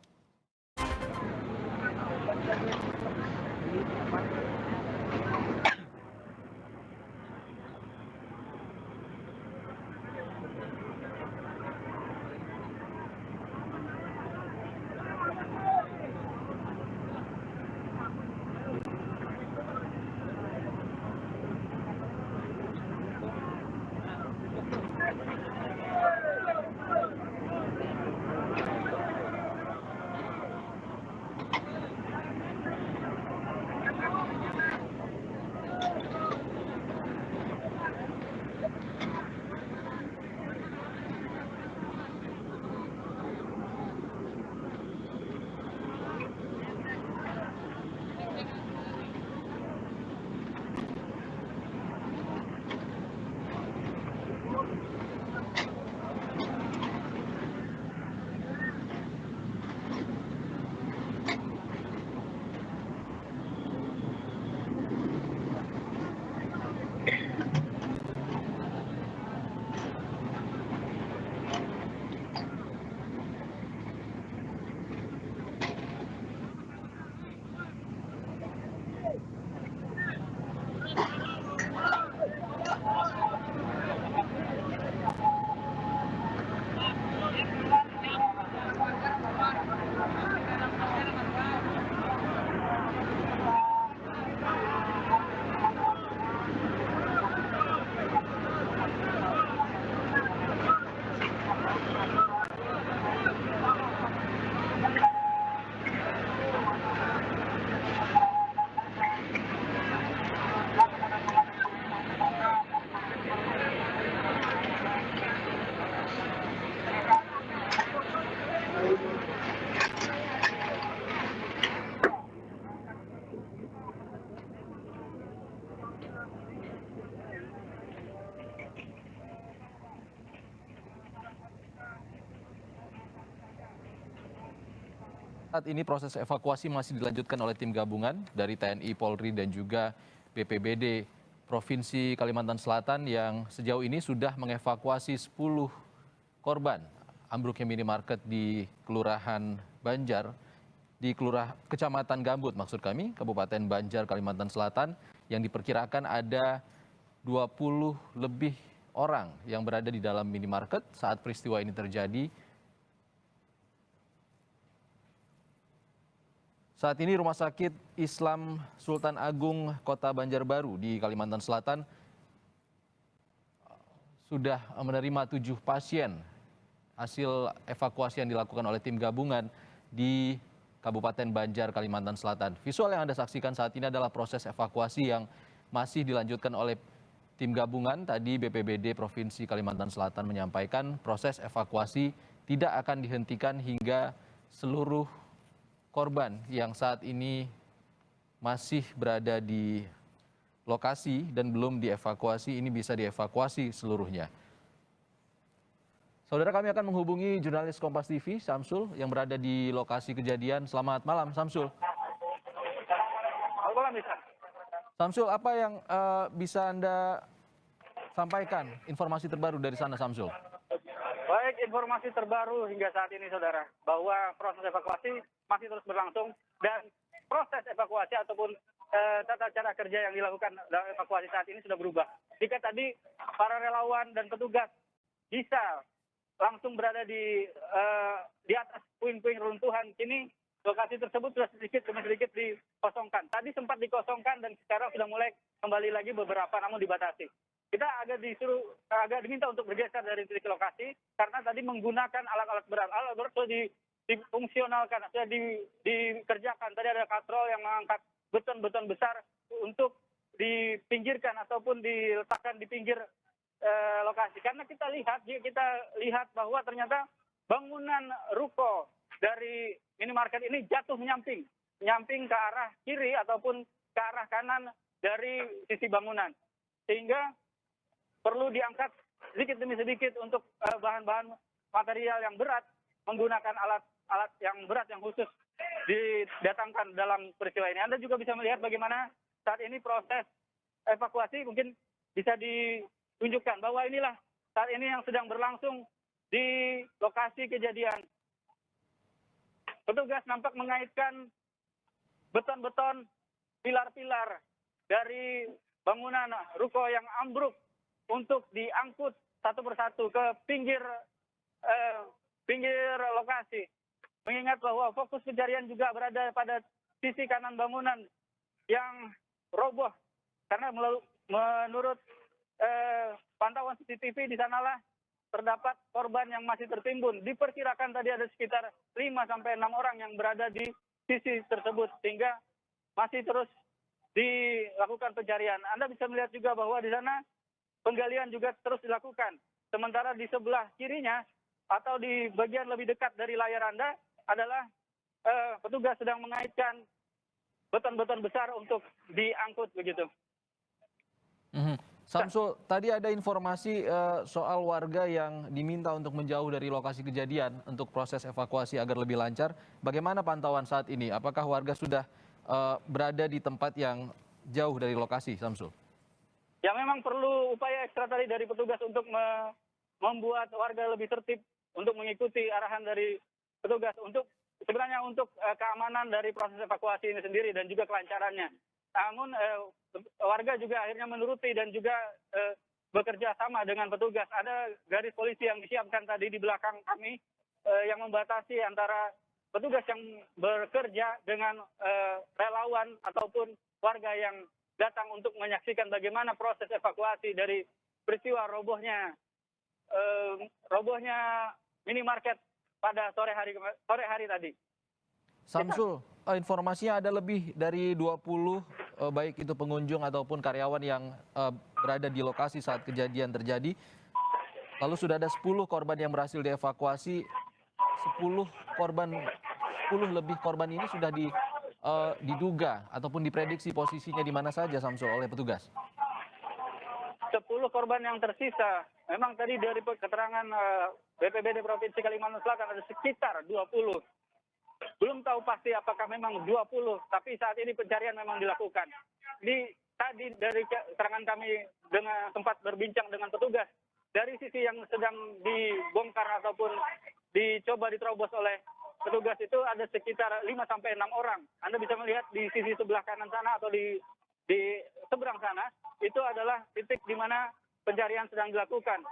Saat ini proses evakuasi masih dilanjutkan oleh tim gabungan dari TNI, Polri, dan juga BPBD Provinsi Kalimantan Selatan yang sejauh ini sudah mengevakuasi 10 korban ambruknya minimarket di Kelurahan Banjar, di Kecamatan Gambut maksud kami, Kabupaten Banjar, Kalimantan Selatan, yang diperkirakan ada 20 lebih orang yang berada di dalam minimarket saat peristiwa ini terjadi. Saat ini Rumah Sakit Islam Sultan Agung Kota Banjarbaru di Kalimantan Selatan sudah menerima 7 pasien hasil evakuasi yang dilakukan oleh tim gabungan di Kabupaten Banjar, Kalimantan Selatan. Visual yang Anda saksikan saat ini adalah proses evakuasi yang masih dilanjutkan oleh tim gabungan. Tadi BPBD Provinsi Kalimantan Selatan menyampaikan proses evakuasi tidak akan dihentikan hingga seluruh korban yang saat ini masih berada di lokasi dan belum dievakuasi, ini bisa dievakuasi seluruhnya. Saudara, kami akan menghubungi jurnalis Kompas TV, Samsul, yang berada di lokasi kejadian. Selamat malam, Samsul. Selamat malam, Bisa. Samsul, apa yang bisa Anda sampaikan informasi terbaru dari sana, Samsul? Baik, informasi terbaru hingga saat ini, Saudara, bahwa proses evakuasi masih terus berlangsung dan proses evakuasi ataupun tata cara kerja yang dilakukan dalam evakuasi saat ini sudah berubah. Jika tadi para relawan dan petugas bisa langsung berada di atas puing-puing runtuhan, kini lokasi tersebut sudah sedikit demi sedikit dikosongkan. Tadi sempat dikosongkan dan sekarang sudah mulai kembali lagi beberapa, namun dibatasi. Kita agak diminta untuk bergeser dari titik lokasi karena tadi menggunakan alat-alat berat. Alat berat sudah difungsionalkan, sudah dikerjakan. Tadi ada katrol yang mengangkat beton-beton besar untuk dipinggirkan ataupun diletakkan di pinggir lokasi. Karena kita lihat bahwa ternyata bangunan ruko dari minimarket ini jatuh menyamping ke arah kiri ataupun ke arah kanan dari sisi bangunan. Sehingga perlu diangkat sedikit demi sedikit untuk bahan-bahan material yang berat, menggunakan alat yang berat yang khusus didatangkan dalam peristiwa ini. Anda juga bisa melihat bagaimana saat ini proses evakuasi mungkin bisa ditunjukkan bahwa inilah saat ini yang sedang berlangsung di lokasi kejadian. Petugas nampak mengaitkan beton-beton pilar-pilar dari bangunan ruko yang ambruk untuk diangkut satu persatu ke pinggir lokasi. Mengingat bahwa fokus pencarian juga berada pada sisi kanan bangunan yang roboh. Karena menurut pantauan CCTV di sanalah terdapat korban yang masih tertimbun. Diperkirakan tadi ada sekitar 5-6 orang yang berada di sisi tersebut. Sehingga masih terus dilakukan pencarian. Anda bisa melihat juga bahwa di sana penggalian juga terus dilakukan. Sementara di sebelah kirinya atau di bagian lebih dekat dari layar Anda adalah petugas sedang mengaitkan beton-beton besar untuk diangkut begitu. Samsul, tadi ada informasi soal warga yang diminta untuk menjauh dari lokasi kejadian untuk proses evakuasi agar lebih lancar. Bagaimana pantauan saat ini? Apakah warga sudah berada di tempat yang jauh dari lokasi, Samsul? Ya, memang perlu upaya ekstra tadi dari petugas untuk membuat warga lebih tertib untuk mengikuti arahan dari petugas untuk sebenarnya untuk keamanan dari proses evakuasi ini sendiri dan juga kelancarannya. Namun warga juga akhirnya menuruti dan juga bekerja sama dengan petugas. Ada garis polisi yang disiapkan tadi di belakang kami yang membatasi antara petugas yang bekerja dengan relawan ataupun warga yang datang untuk menyaksikan bagaimana proses evakuasi dari peristiwa robohnya minimarket pada sore hari tadi. Samsul, informasinya ada lebih dari 20 baik itu pengunjung ataupun karyawan yang berada di lokasi saat kejadian terjadi. Lalu sudah ada 10 korban yang berhasil dievakuasi. 10 lebih korban ini sudah diduga ataupun diprediksi posisinya di mana saja, Samsul, oleh petugas? 10 korban yang tersisa. Memang tadi dari keterangan BPBD Provinsi Kalimantan Selatan ada sekitar 20. Belum tahu pasti apakah memang 20, tapi saat ini pencarian memang dilakukan. Tadi dari keterangan kami dengan sempat berbincang dengan petugas, dari sisi yang sedang dibongkar ataupun dicoba diterobos oleh petugas itu ada sekitar 5-6 orang. Anda bisa melihat di sisi sebelah kanan sana atau di seberang sana, itu adalah titik di mana pencarian sedang dilakukan.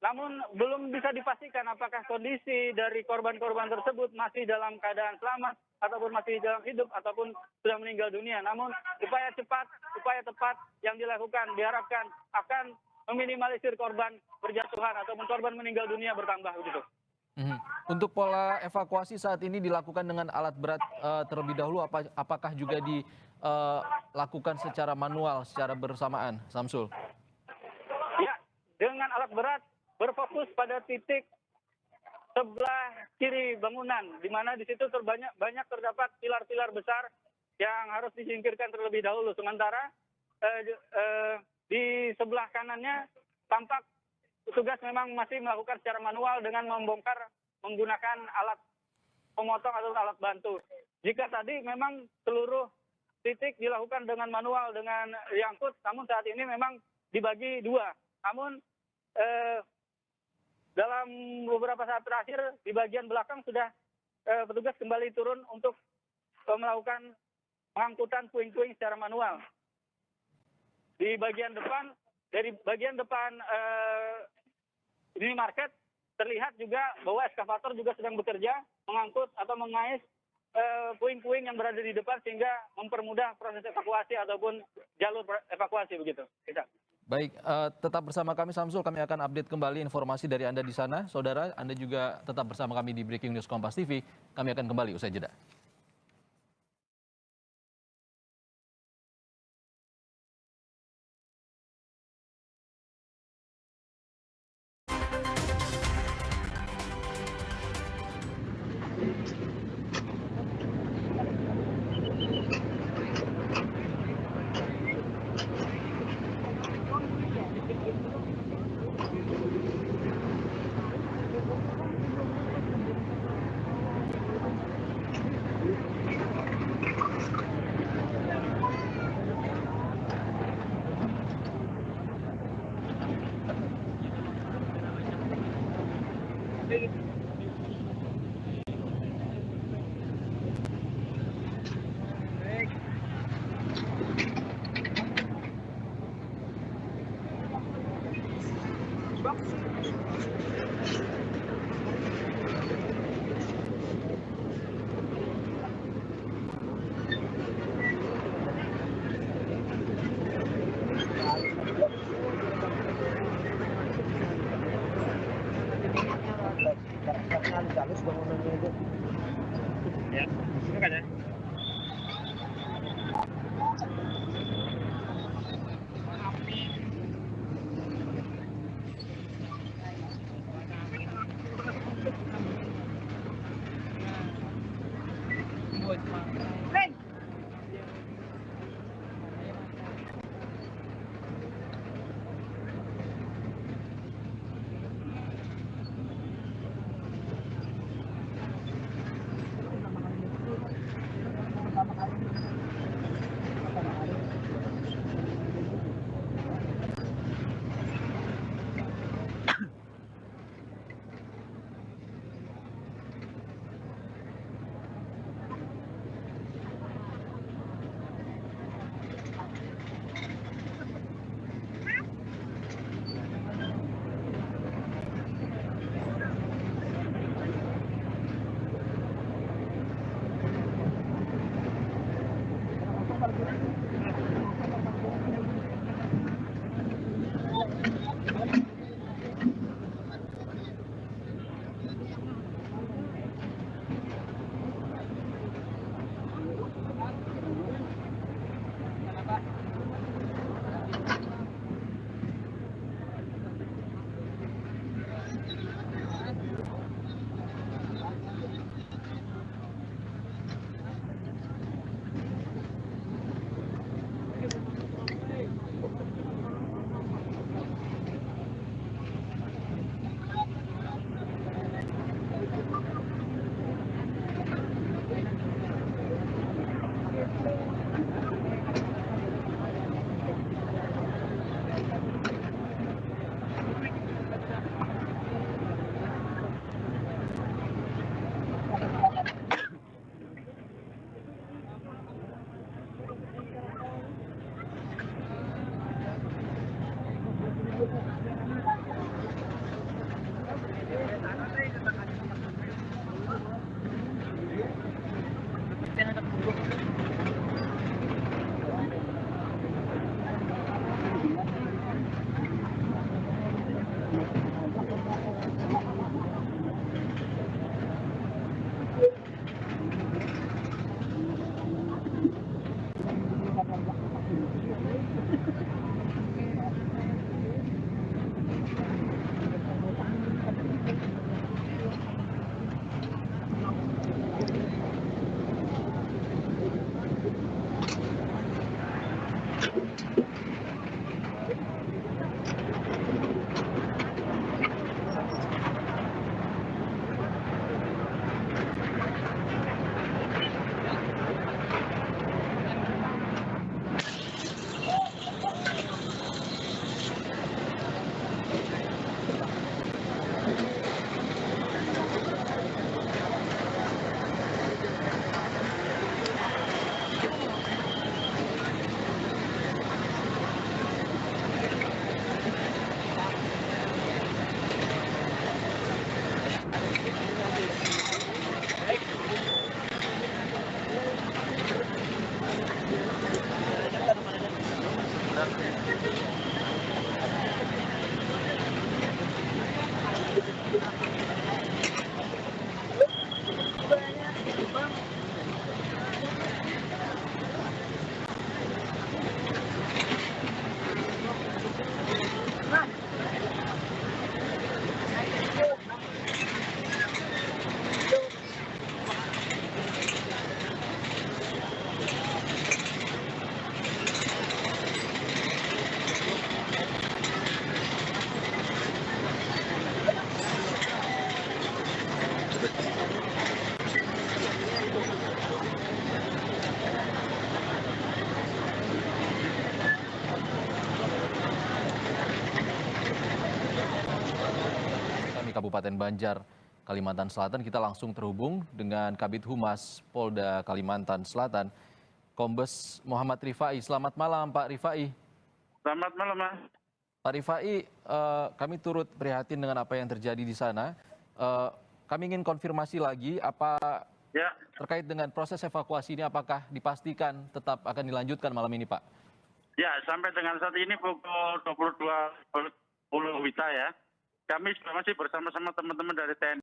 Namun belum bisa dipastikan apakah kondisi dari korban-korban tersebut masih dalam keadaan selamat ataupun masih dalam hidup ataupun sudah meninggal dunia. Namun upaya tepat yang dilakukan diharapkan akan meminimalisir korban berjatuhan ataupun korban meninggal dunia bertambah begitu. Untuk pola evakuasi saat ini dilakukan dengan alat berat terlebih dahulu, apakah juga dilakukan secara manual, secara bersamaan, Samsul? Ya, dengan alat berat berfokus pada titik sebelah kiri bangunan, di mana di situ banyak terdapat pilar-pilar besar yang harus disingkirkan terlebih dahulu. Sementara di sebelah kanannya tampak petugas memang masih melakukan secara manual dengan membongkar menggunakan alat pemotong atau alat bantu. Jika tadi memang seluruh titik dilakukan dengan manual dengan diangkut, namun saat ini memang dibagi dua. Namun dalam beberapa saat terakhir di bagian belakang sudah petugas kembali turun untuk melakukan pengangkutan puing-puing secara manual. Di bagian depan, dari bagian depan minimarket terlihat juga bahwa eskavator juga sedang bekerja mengangkut atau mengais puing-puing yang berada di depan sehingga mempermudah proses evakuasi ataupun jalur evakuasi begitu. Baik, tetap bersama kami Samsul, kami akan update kembali informasi dari Anda di sana. Saudara, Anda juga tetap bersama kami di Breaking News Kompas TV. Kami akan kembali usai jeda. Ya, silakan ya. Kabupaten Banjar, Kalimantan Selatan. Kita langsung terhubung dengan Kabid Humas Polda Kalimantan Selatan, Kombes Muhammad Rifai. Selamat malam Pak Rifai. Selamat malam Mas. Pak Rifai, kami turut prihatin dengan apa yang terjadi di sana. Kami ingin konfirmasi lagi apa terkait dengan proses evakuasi ini, apakah dipastikan tetap akan dilanjutkan malam ini Pak? Ya, sampai dengan saat ini pukul 22.10 WITA ya, kami masih bersama-sama teman-teman dari TNI